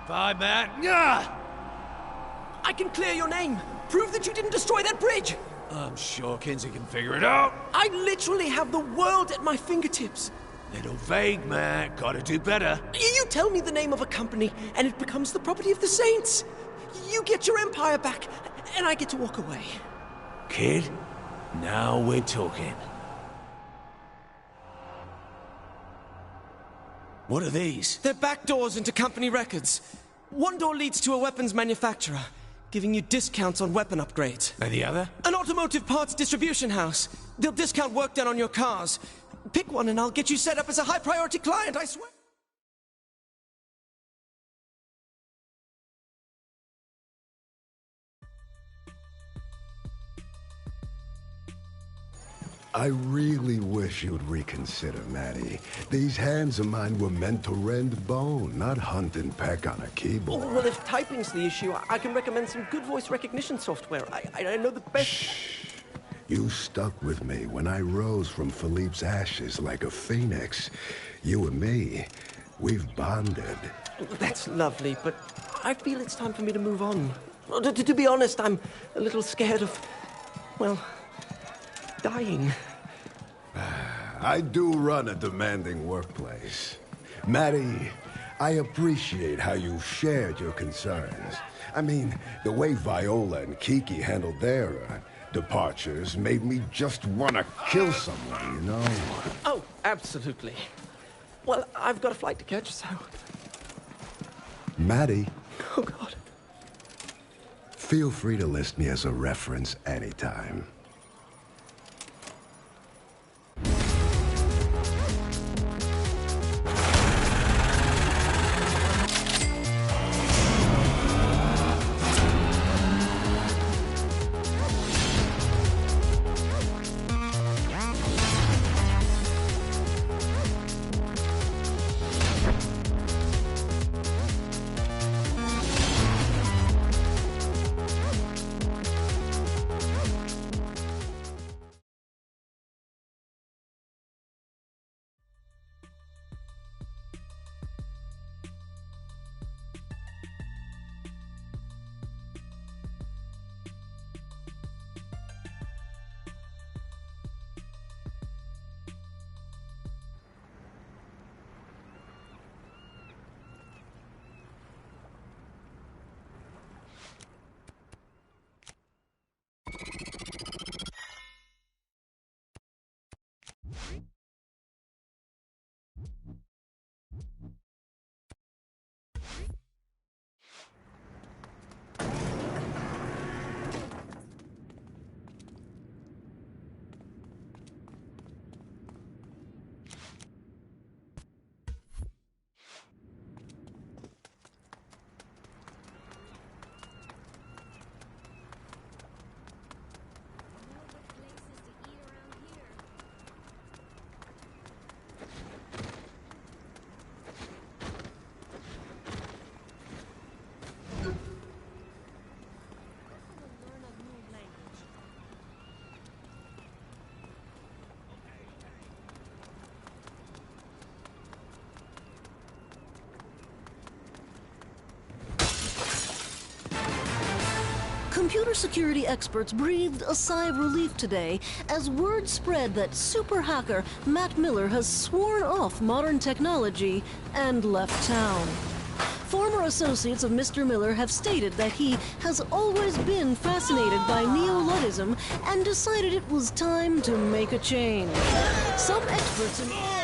Bye, Matt. I can clear your name. Prove that you didn't destroy that bridge. I'm sure Kinsey can figure it out. I literally have the world at my fingertips. Little vague, Matt. Gotta do better. You tell me the name of a company, and it becomes the property of the Saints. You get your empire back, and I get to walk away. Kid, now we're talking. What are these? They're back doors into company records. One door leads to a weapons manufacturer, giving you discounts on weapon upgrades. And the other? An automotive parts distribution house. They'll discount work done on your cars. Pick one and I'll get you set up as a high-priority client, I swear. I really wish you'd reconsider, Maddie. These hands of mine were meant to rend bone, not hunt and peck on a keyboard. Oh, well, if typing's the issue, I can recommend some good voice recognition software. I know the best... Shh. You stuck with me when I rose from Philippe's ashes like a phoenix. You and me, we've bonded. That's lovely, but I feel it's time for me to move on. To be honest, I'm a little scared of, well, dying. I do run a demanding workplace. Maddie, I appreciate how you shared your concerns. I mean, the way Viola and Kiki handled their departures made me just want to kill someone, you know? Oh, absolutely. Well, I've got a flight to catch, so... Maddie. Oh, God. Feel free to list me as a reference anytime. computer security experts breathed a sigh of relief today as word spread that super hacker Matt Miller has sworn off modern technology and left town. Former associates of Mr. Miller have stated that he has always been fascinated by neo-Luddism and decided it was time to make a change. Some experts in...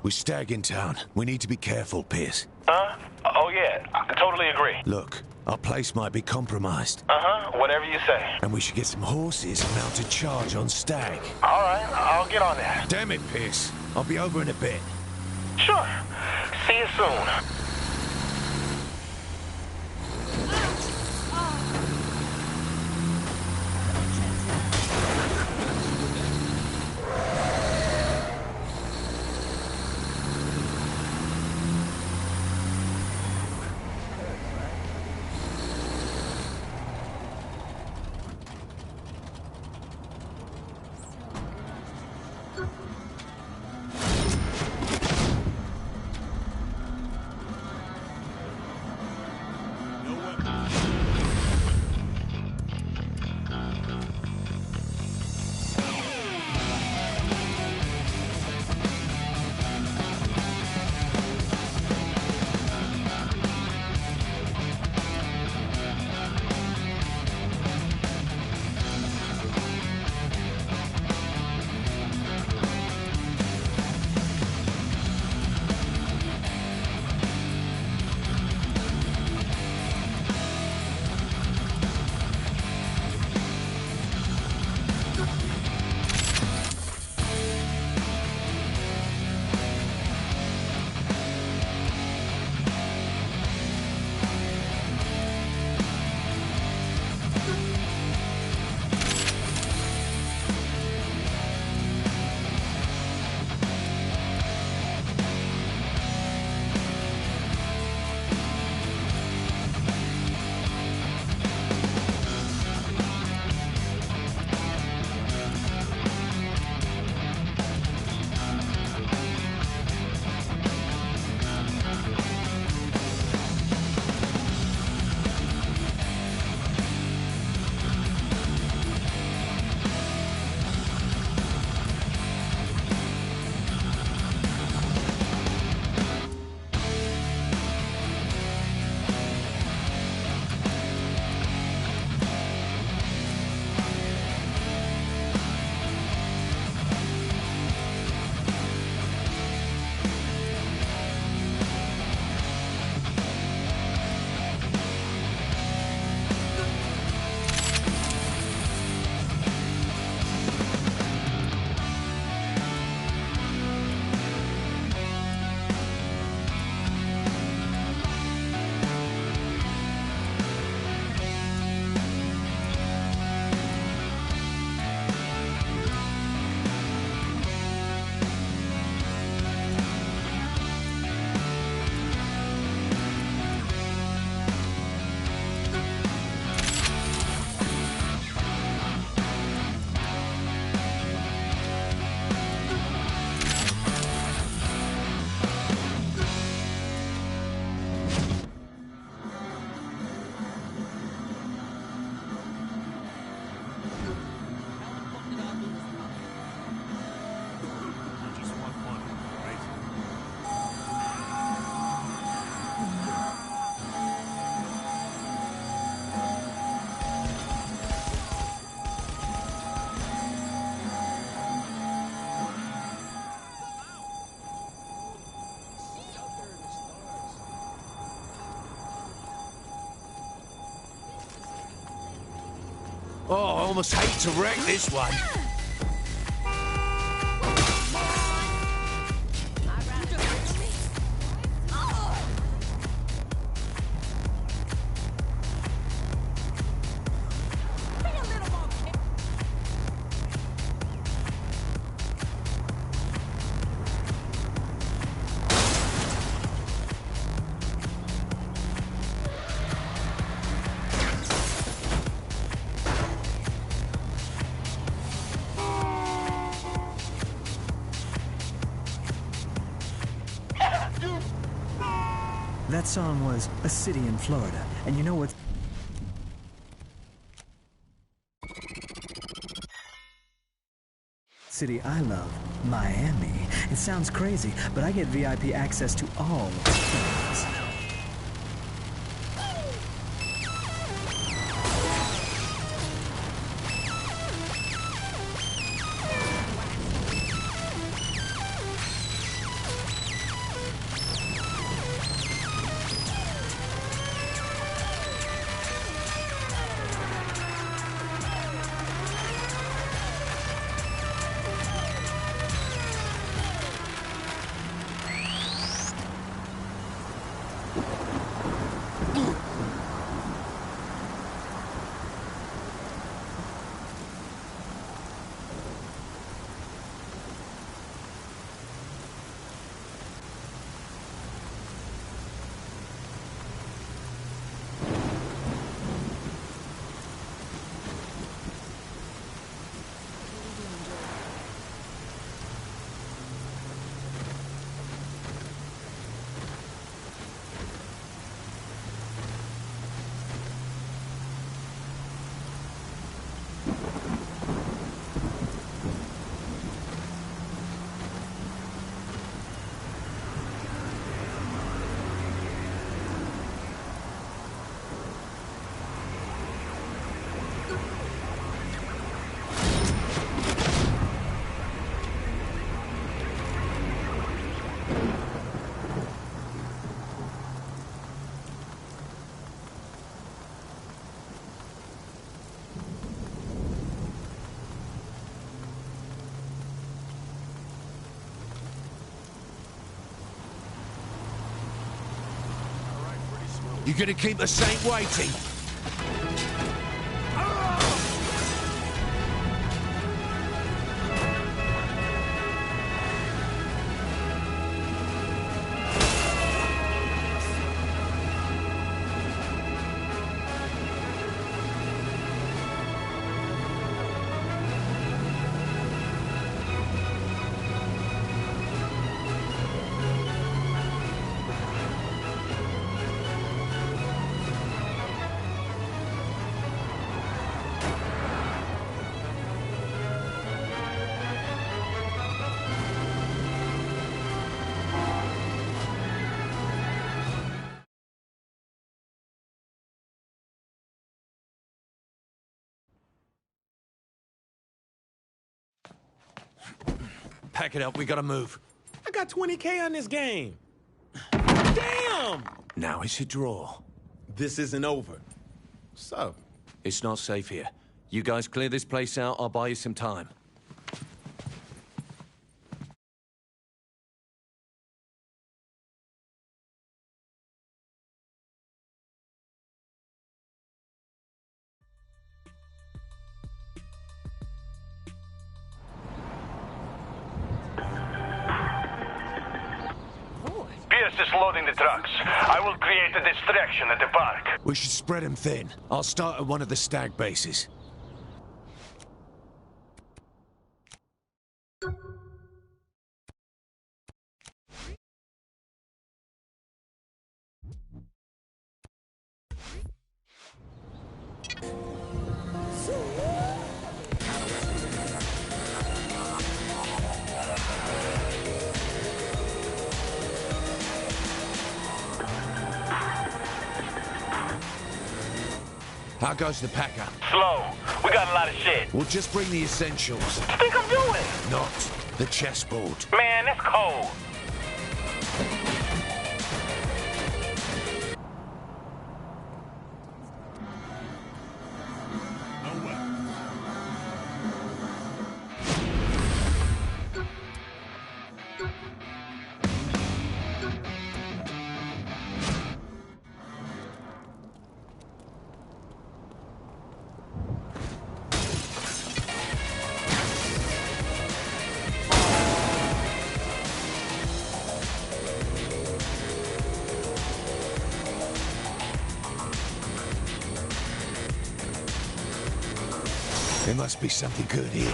We're stag in town. We need to be careful, Pierce. Huh? Oh, yeah. I totally agree. Look, our place might be compromised. Uh-huh. Whatever you say. And we should get some horses and mount a charge on Stag. All right. I'll get on that. Damn it, Pierce. I'll be over in a bit. Sure. See you soon. Oh, I almost hate to wreck this one. That song was A City in Florida, and you know what? City I love, Miami. It sounds crazy, but I get VIP access to all of the things. You gonna keep the saint waiting? Pack it up, we gotta move. I got 20K on this game. Damn! Now it's a draw. This isn't over. So? It's not safe here. You guys clear this place out, I'll buy you some time. Is loading the trucks. I will create a distraction at the park. We should spread them thin. I'll start at one of the stag bases. How goes the packer? Slow. We got a lot of shit. We'll just bring the essentials. What you think I'm doing? Not the chessboard. Man, that's cold. No weapons. There must be something good here.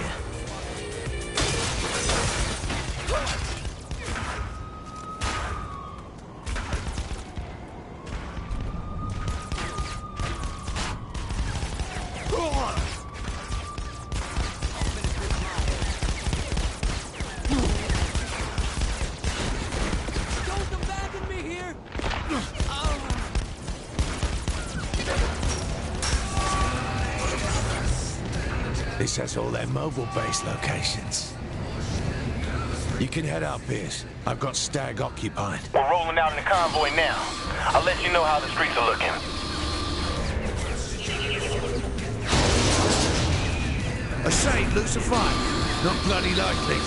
This has all their mobile base locations. You can head up, Pierce. I've got Stag occupied. We're rolling out in the convoy now. I'll let you know how the streets are looking. I say, lose a fight. Not bloody likely.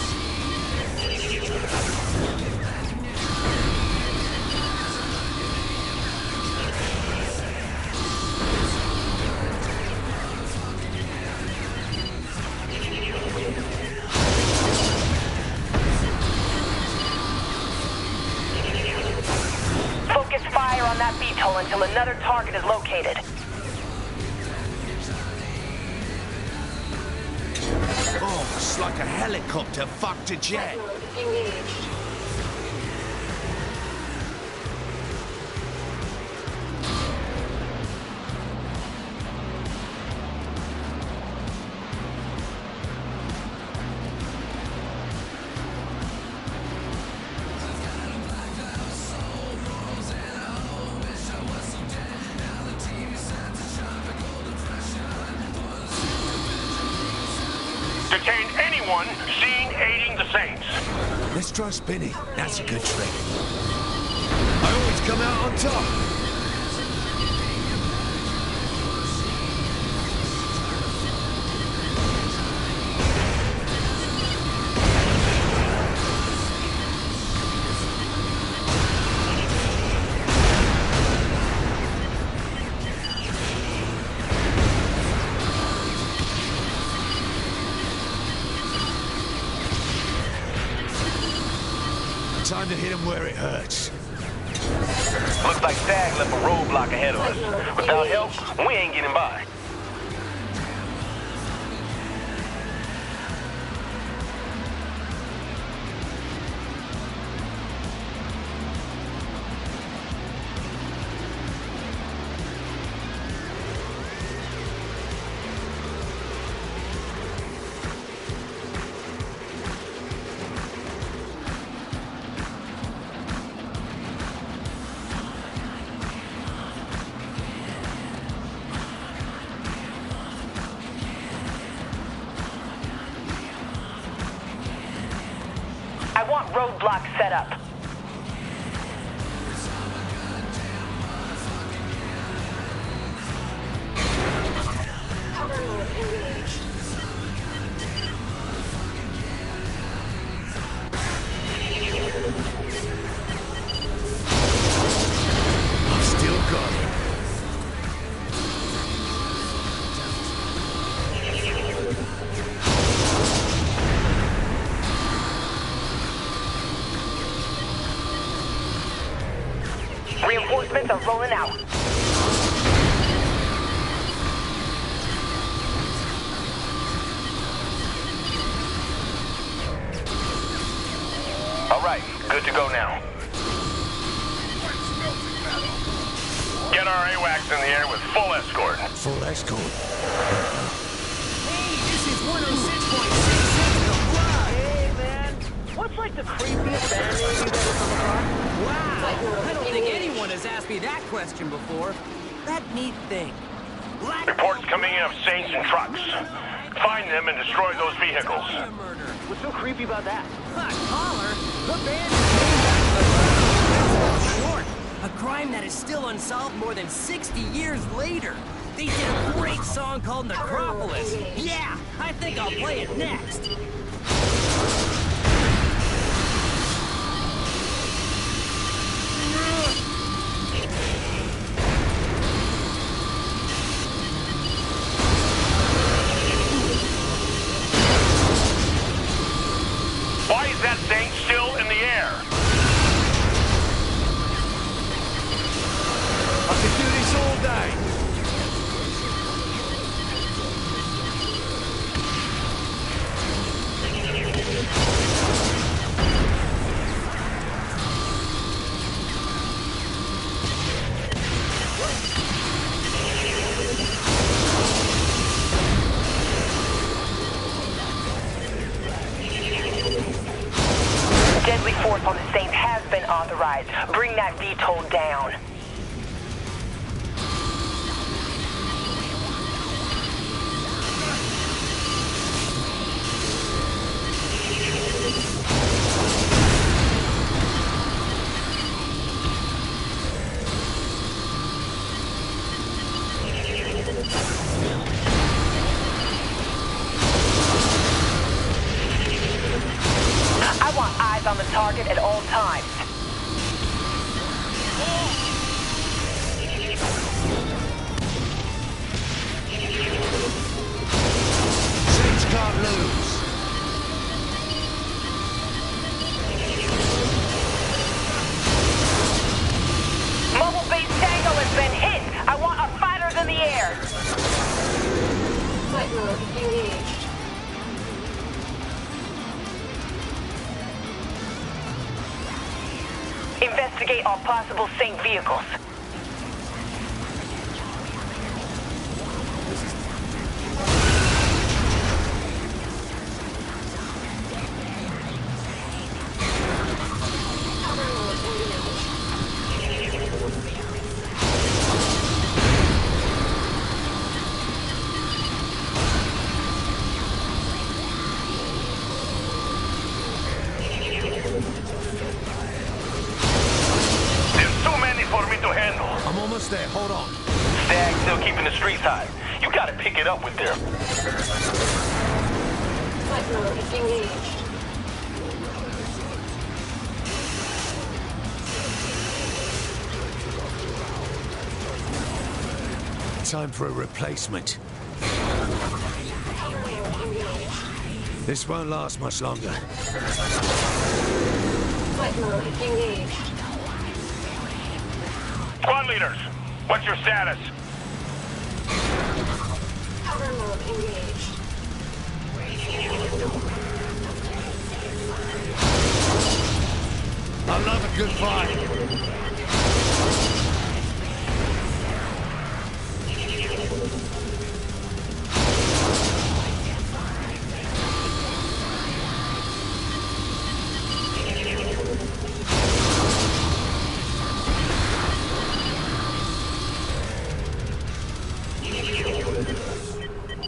Focus fire on that beach-hole until another target is located. Oh, it's like a helicopter fucked a jet. Detain anyone seen aiding the Saints. Let's try spinning. That's a good trick. I always come out on top. Time to hit him where it hurts. Looks like Stag left a roadblock ahead of us. Without help, we ain't getting by. I want roadblocks set up. I've still got it. Reinforcements are rolling out. All right, good to go now. Get our AWACS in the air with full escort. Full escort. Hey, this is 106.66 The Block. Hey, man. What's like the creepiest band name you've ever come across? Wow, I don't think anyone has asked me that question before. That neat thing. Reports coming in of Saints and trucks. Find them and destroy those vehicles. What's so creepy about that? Caller, the band is named after the short. A crime that is still unsolved more than 60 years later. They did a great song called Necropolis. Yeah, I think I'll play it next. Why is that Saint still in the air? I could do this all day. Deadly force on the Saints has been authorized. Bring that VTOL down. I want eyes on the target at all times. Saints can't lose. Mobile base Tango has been hit. I want our fighters in the air. Flight mode engaged. Investigate all possible Saint vehicles. There, hold on. Stag still keeping the streets hot. You gotta pick it up with them. Flight mode engaged. Time for a replacement. This won't last much longer. Flight mode engaged. Squad leaders, what's your status? Cover mode engaged. I love a good fight.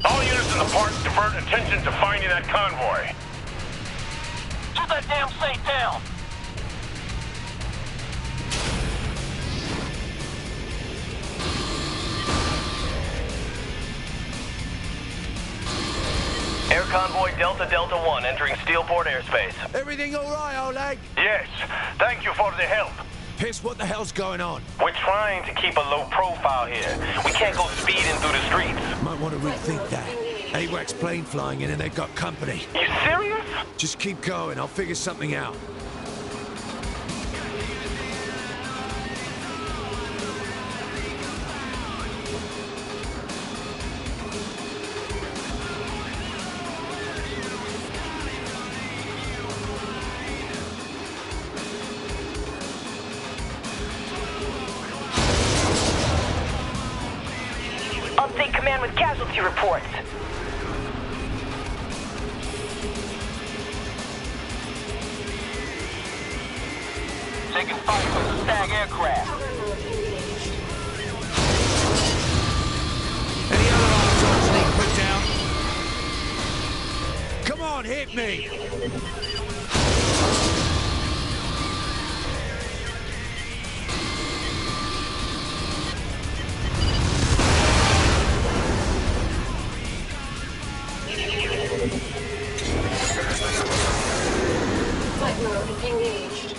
All units in the park divert attention to finding that convoy. Shoot that damn Saint down! Air convoy Delta Delta 1 entering Steelport airspace. Everything all right, Oleg? Yes, thank you for the help. Piss, what the hell's going on? We're trying to keep a low profile here. We can't go speeding through the streets. Might want to rethink that. AWACS plane flying in and they've got company. You serious? Just keep going, I'll figure something out. Update command with casualty reports. Taking fire from the Stag aircraft. Any other arms need put down? Come on, hit me! Flight mode engaged.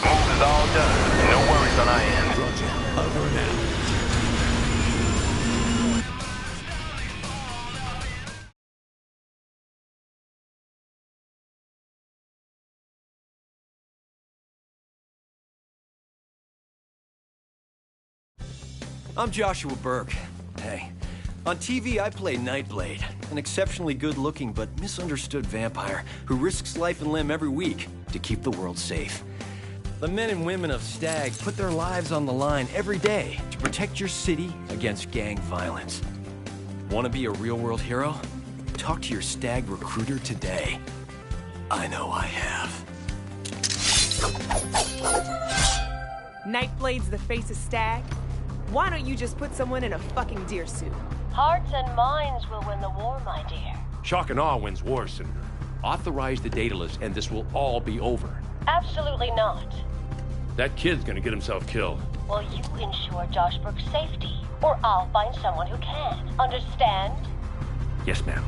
Move is all done. No worries on our end. Roger. Over and out. I'm Joshua Burke. Hey, on TV I play Nightblade, an exceptionally good-looking but misunderstood vampire who risks life and limb every week to keep the world safe. The men and women of Stag put their lives on the line every day to protect your city against gang violence. Want to be a real-world hero? Talk to your Stag recruiter today. I know I have. Nightblade's the face of Stag? Why don't you just put someone in a fucking deer suit? Hearts and minds will win the war, my dear. Shock and awe wins wars, Senator. Authorize the data list and this will all be over. Absolutely not. That kid's gonna get himself killed. Will you ensure Josh Brooks' safety? Or I'll find someone who can. Understand? Yes, ma'am.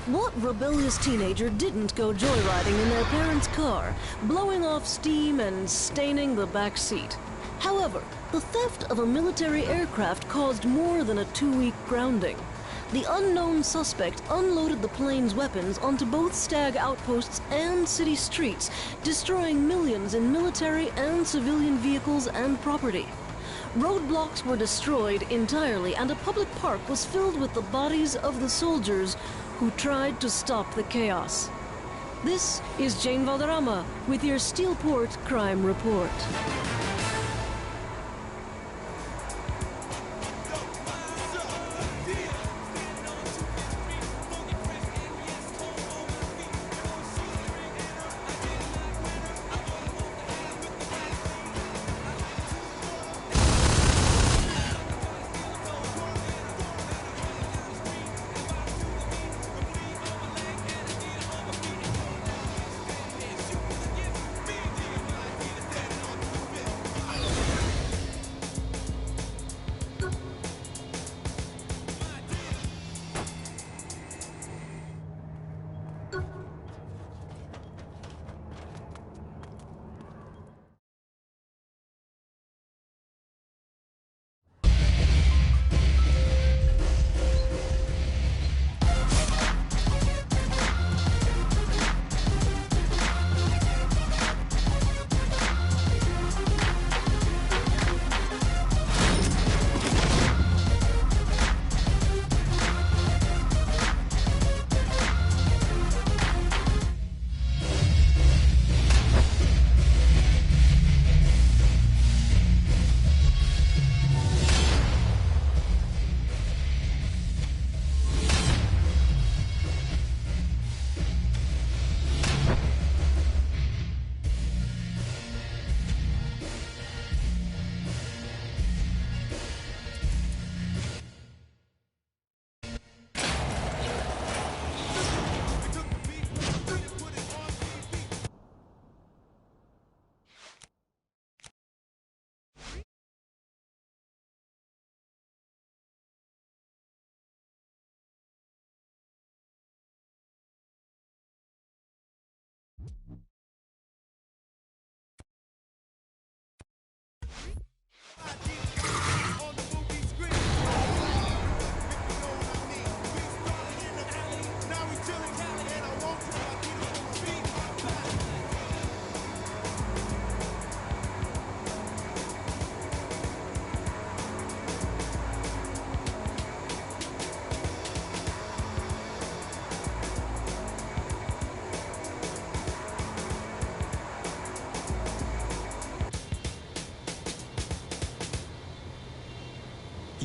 What rebellious teenager didn't go joyriding in their parents' car, blowing off steam and staining the back seat? However, the theft of a military aircraft caused more than a 2-week grounding. The unknown suspect unloaded the plane's weapons onto both Stag outposts and city streets, destroying millions in military and civilian vehicles and property. Roadblocks were destroyed entirely, and a public park was filled with the bodies of the soldiers who tried to stop the chaos. This is Jane Valderrama with your Steelport Crime Report.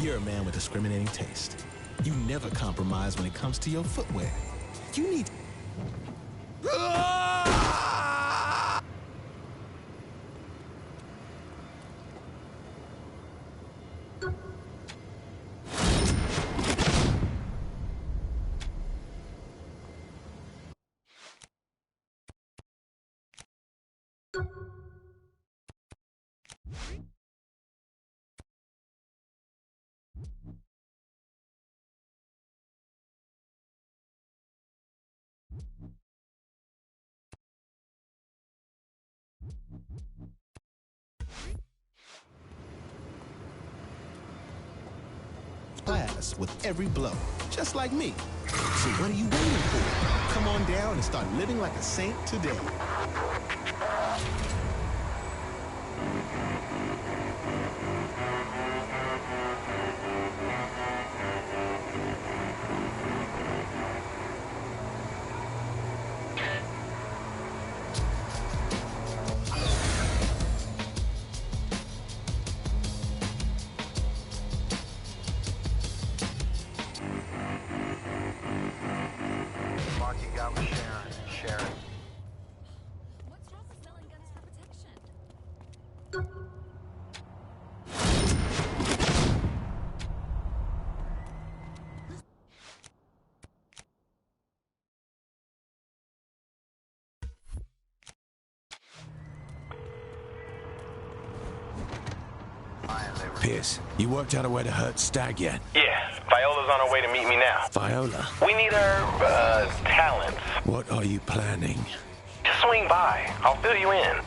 You're a man with discriminating taste. You never compromise when it comes to your footwear. You need... class with every blow, just like me. So what are you waiting for? Come on down and start living like a saint today. Pierce, you worked out a way to hurt Stag yet? Yeah, Viola's on her way to meet me now. Viola? We need her, talents. What are you planning? Just swing by. I'll fill you in.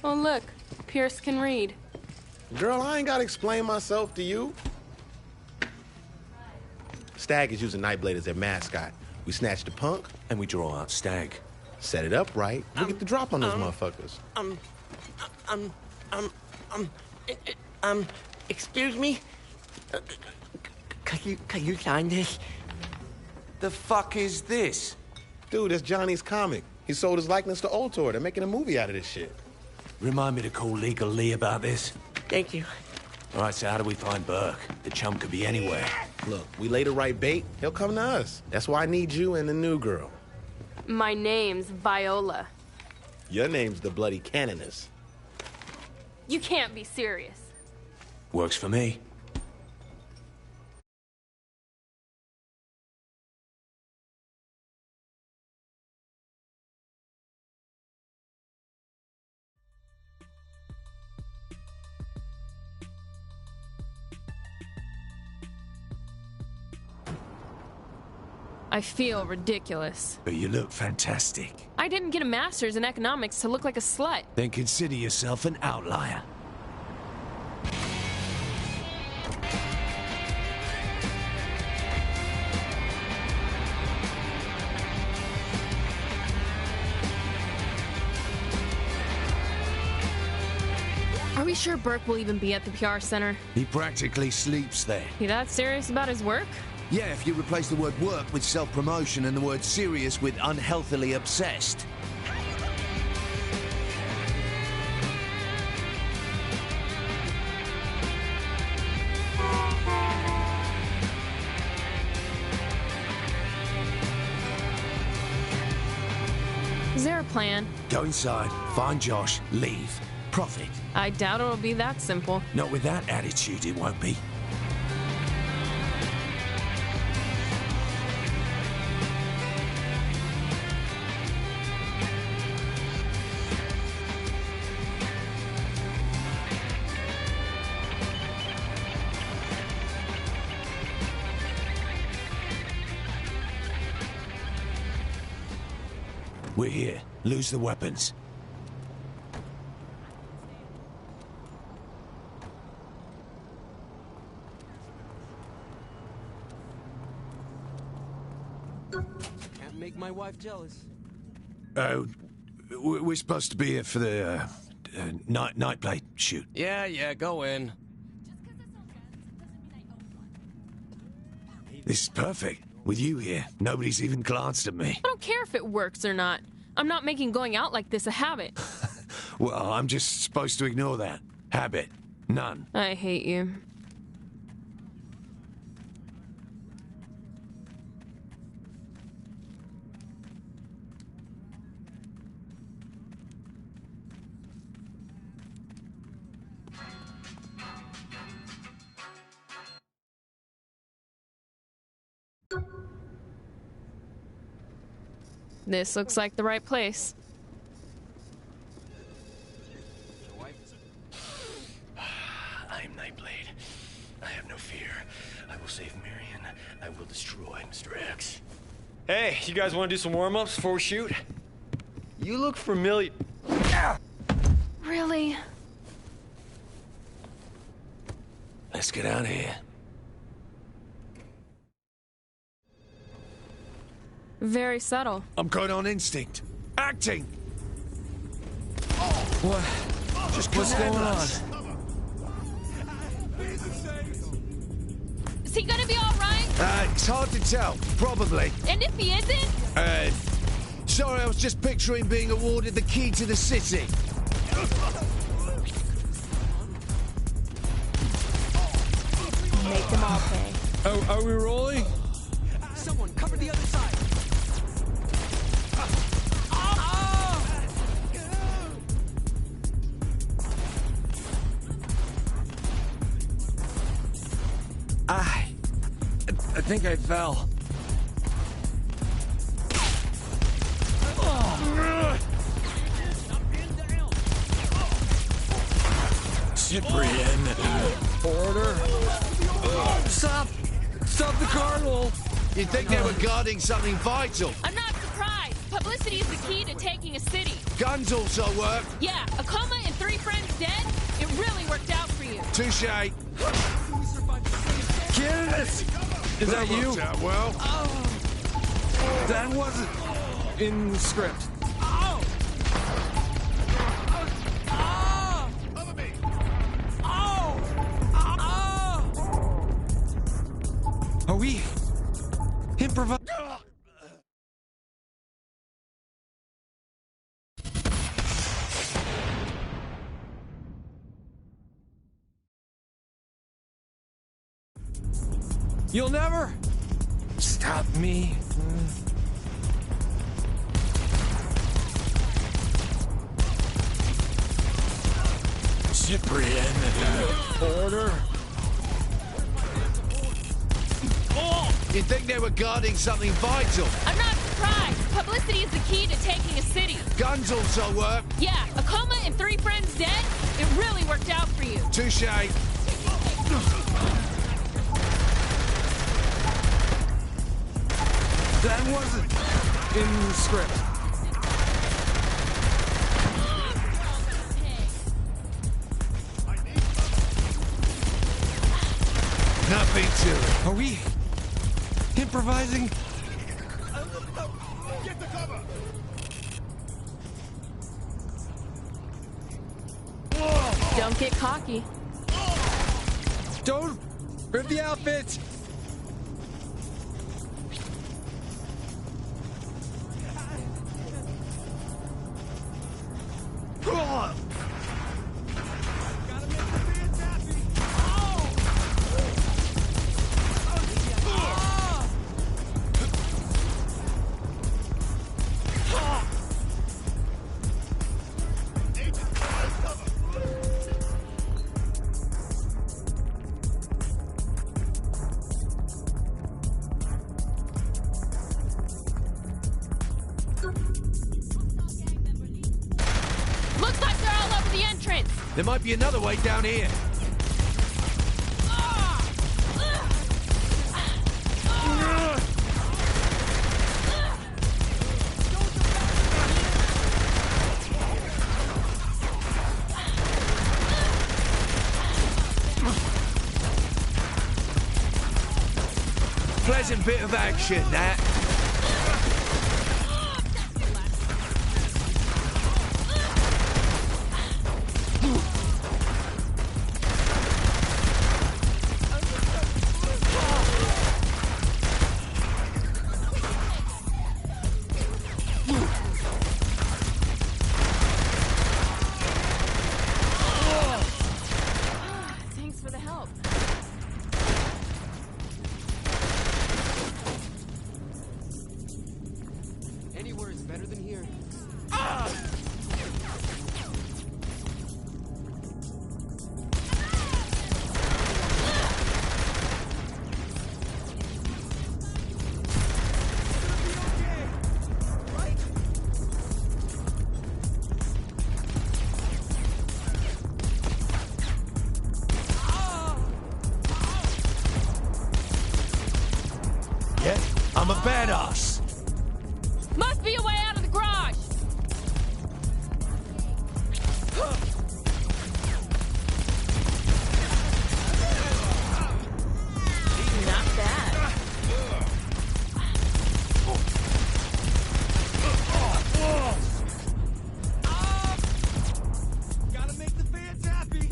Oh, look. Pierce can read. Girl, I ain't gotta explain myself to you. Stag is using Nightblade as their mascot. We snatch the punk, and we draw out Stag. Set it up right, we'll get the drop on those motherfuckers. Excuse me? Can you sign this? The fuck is this? Dude, that's Johnny's comic. He sold his likeness to Ultor. They're making a movie out of this shit. Remind me to call Legal Lee about this. Thank you. All right, so how do we find Burke? The chum could be anywhere. Look, we lay the right bait, he'll come to us. That's why I need you and the new girl. My name's Viola. Your name's the Bloody Canoness. You can't be serious. Works for me. I feel ridiculous. But you look fantastic. I didn't get a master's in economics to look like a slut. Then consider yourself an outlier. Are we we sure Burke will even be at the PR center? He practically sleeps there. You that serious about his work? Yeah, if you replace the word work with self-promotion and the word serious with unhealthily obsessed. Is there a plan? Go inside, find Josh, leave, profit. I doubt it'll be that simple. Not with that attitude, it won't be. We're here. Lose the weapons. Can't make my wife jealous. Oh, we're supposed to be here for the night play shoot. Yeah, go in. This is perfect. With you here, nobody's even glanced at me. I don't care if it works or not. I'm not making going out like this a habit. Well, I'm just supposed to ignore that. Habit. None. I hate you. This looks like the right place. I am Nightblade. I have no fear. I will save Marion. I will destroy Mr. X. Hey, you guys want to do some warm-ups before we shoot? You look familiar. Really? Let's get out of here. Very subtle. I'm going on instinct. Acting! What? Just what's going on? Is he gonna be alright? It's hard to tell. Probably. And if he isn't? Sorry, I was just picturing being awarded the key to the city. Make them all pay. Oh, are we rolling? Someone cover the other side. I think I fell. Cyprian. Order. Stop! Stop the carnival! You'd think they were guarding something vital. I'm not surprised. Publicity is the key to taking a city. Guns also work. Yeah, a coma and 3 friends dead? It really worked out for you. Touché. Candidates! Is that you? Worked out well. That wasn't in the script. Are we improvising? You'll never stop me. Cyprian. Order. You'd think they were guarding something vital. I'm not surprised. Publicity is the key to taking a city. Guns also work. Yeah, a coma and 3 friends dead? It really worked out for you. Touché. That wasn't in the script. Nothing to it. Are we improvising? Get the cover! Don't get cocky. Don't rip the outfit! Looks like they're all over the entrance. There might be another way down here. Pleasant bit of action, that. Thanks for the help. Anywhere is better than here. Yeah, I'm a badass. Must be a way out of the garage. Not bad. Gotta make the fans happy.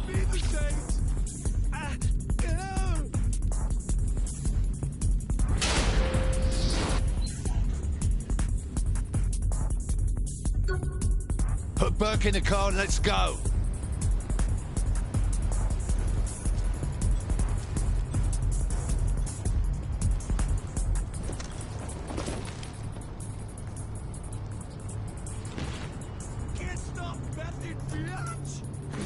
Be the Saints. Put Burke in the car and let's go. Can't stop that bitch.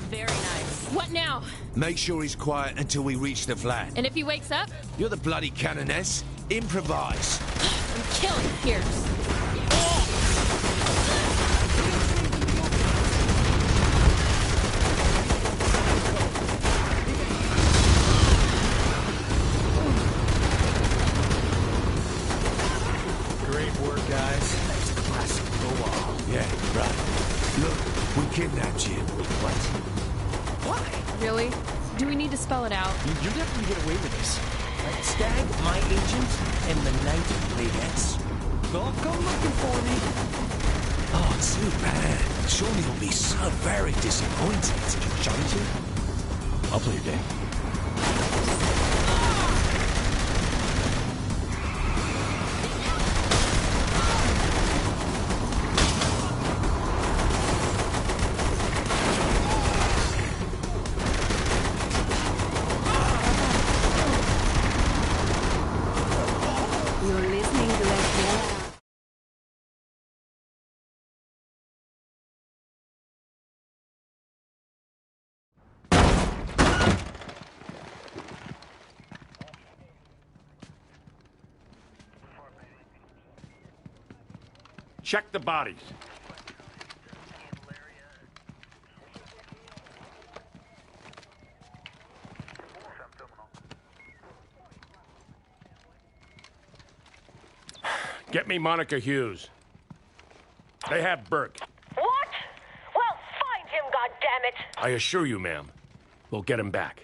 Very nice. What now? Make sure he's quiet until we reach the flat. And if he wakes up, You're the bloody canoness. Improvise. I'm killing Pierce. Great work, guys. Classic Noah. Yeah, right. Look, we kidnapped you. What? Why? Really? Do we need to spell it out? You definitely get away with this. Stag, my agent, and the night latex. They'll come looking for me. Oh, too bad. Surely you'll be so very disappointed. Johnny too? I'll play your game. You're listening to that. Check the bodies. Get me Monica Hughes. They have Burke. What? Well, find him, goddammit! I assure you, ma'am, we'll get him back.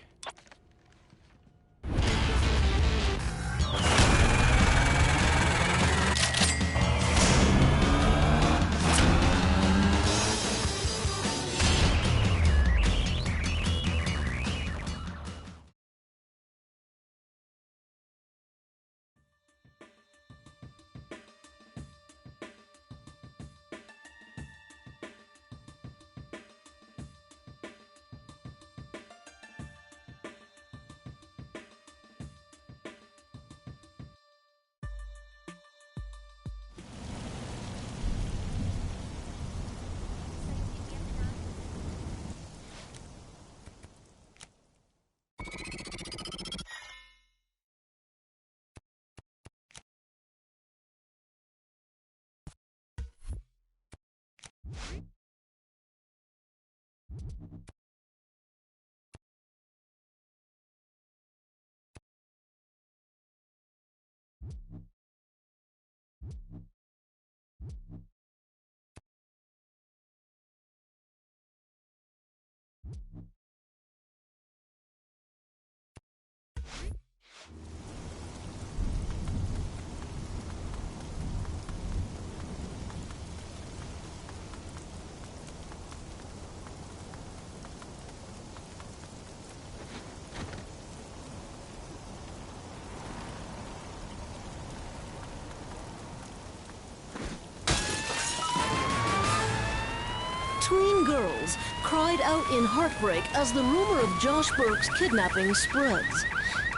Tween girls cried out in heartbreak as the rumor of Josh Burke's kidnapping spreads.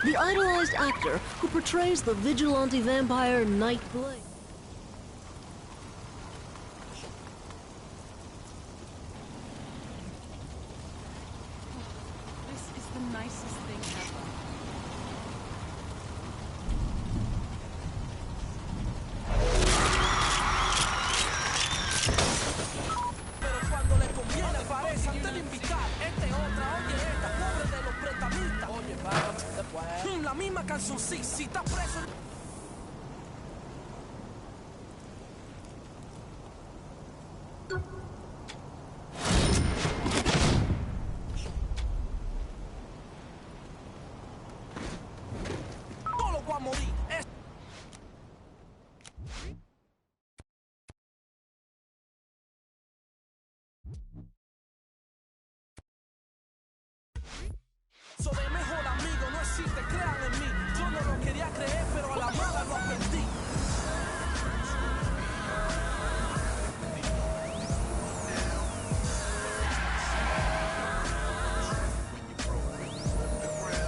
The idolized actor who portrays the vigilante vampire Nightblade. This is the nicest thing ever. La misma cancioncita, si está preso. No lo voy a morir. So de mejor amigo no existe, crean en mí. Yo no lo quería creer, pero a la mala lo aprendí.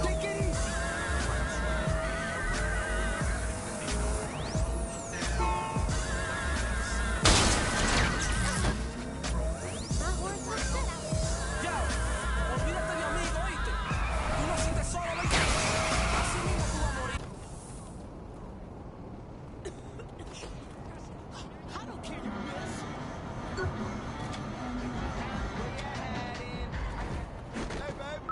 Take it easy. Ya, olvídate de amigo, ¿oíste? Tú no sientes solo, ¿oíste? Así mismo tú vas a morir. I don't care, you miss. Hey, baby.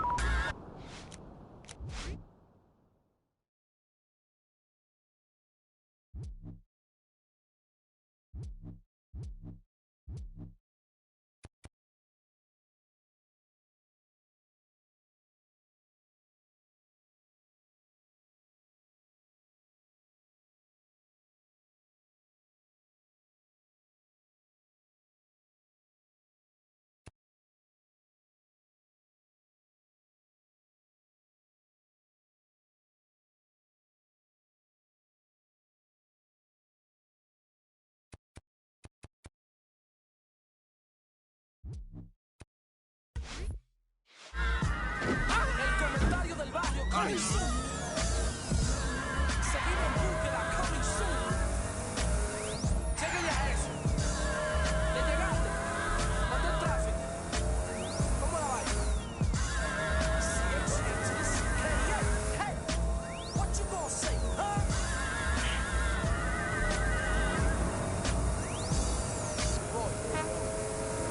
El comentario del barrio, coming soon. Seguimos en búsqueda, coming soon. Lléguele a eso. ¿Le llegaste? ¿Dónde el tráfico? ¿Cómo la vaina? Hey, what you gonna say, huh?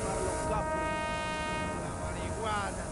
Para los capos. La marihuana.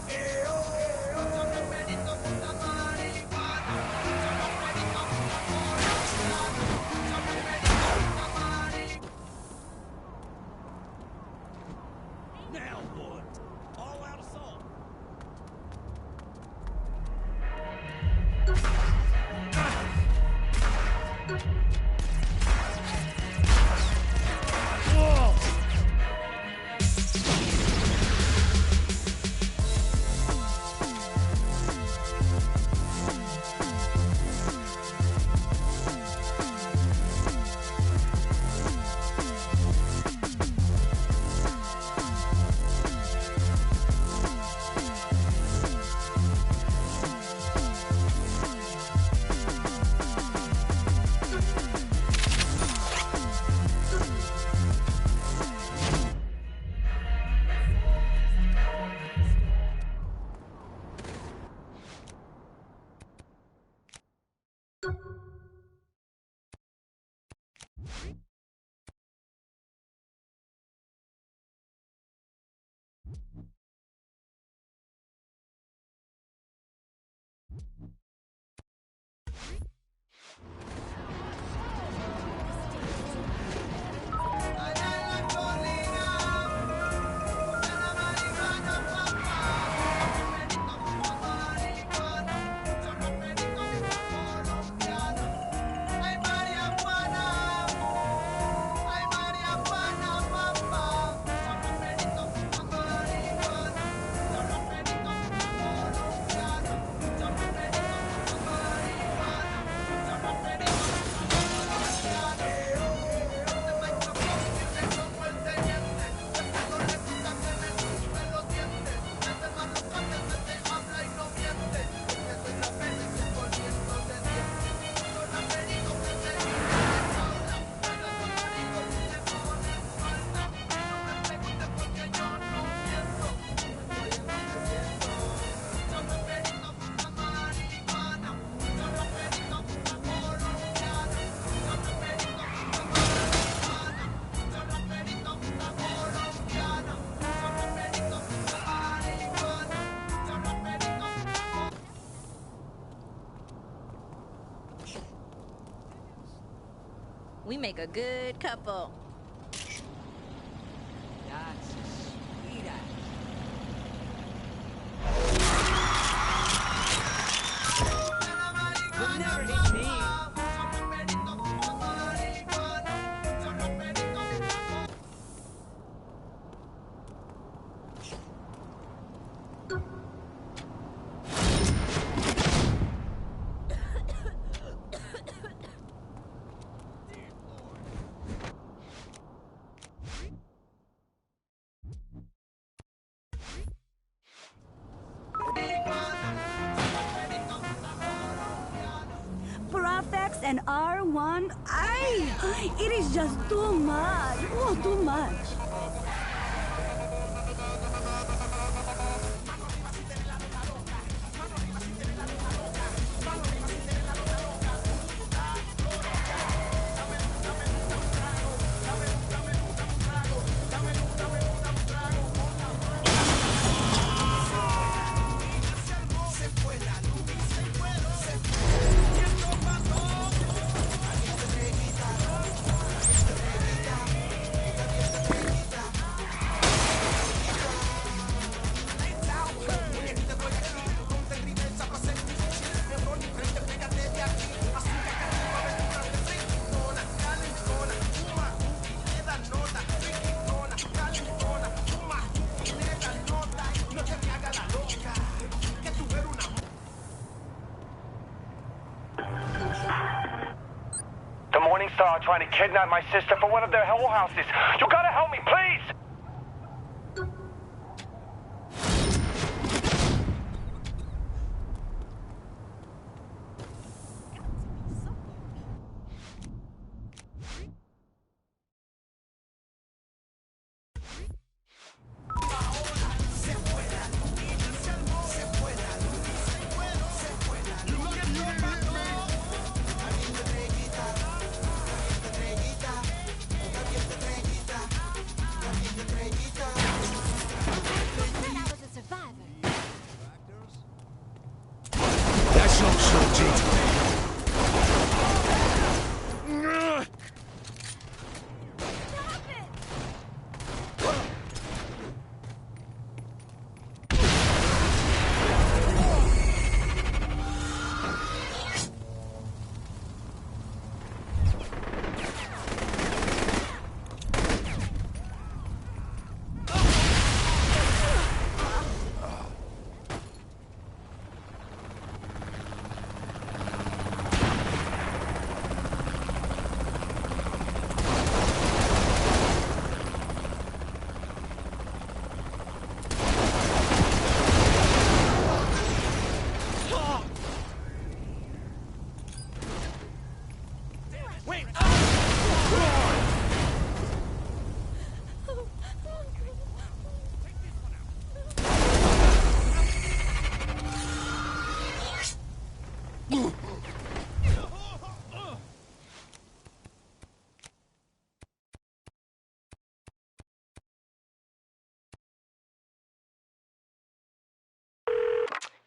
We make a good couple. That's sweet. You'll never hit me. Prefix and R1, it is just too much. Oh, too much. Star trying to kidnap my sister for one of their whorehouses. You gotta help me, please!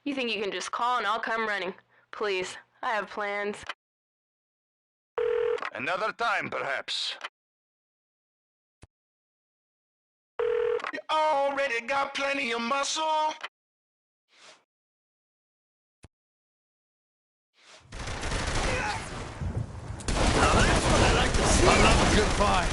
You think you can just call and I'll come running? Please, I have plans. Another time, perhaps. You already got plenty of muscle. Now that's what I like to see. I love a good fight.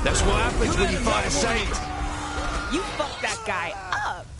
That's what happens when you fight a saint. You fucked that guy up.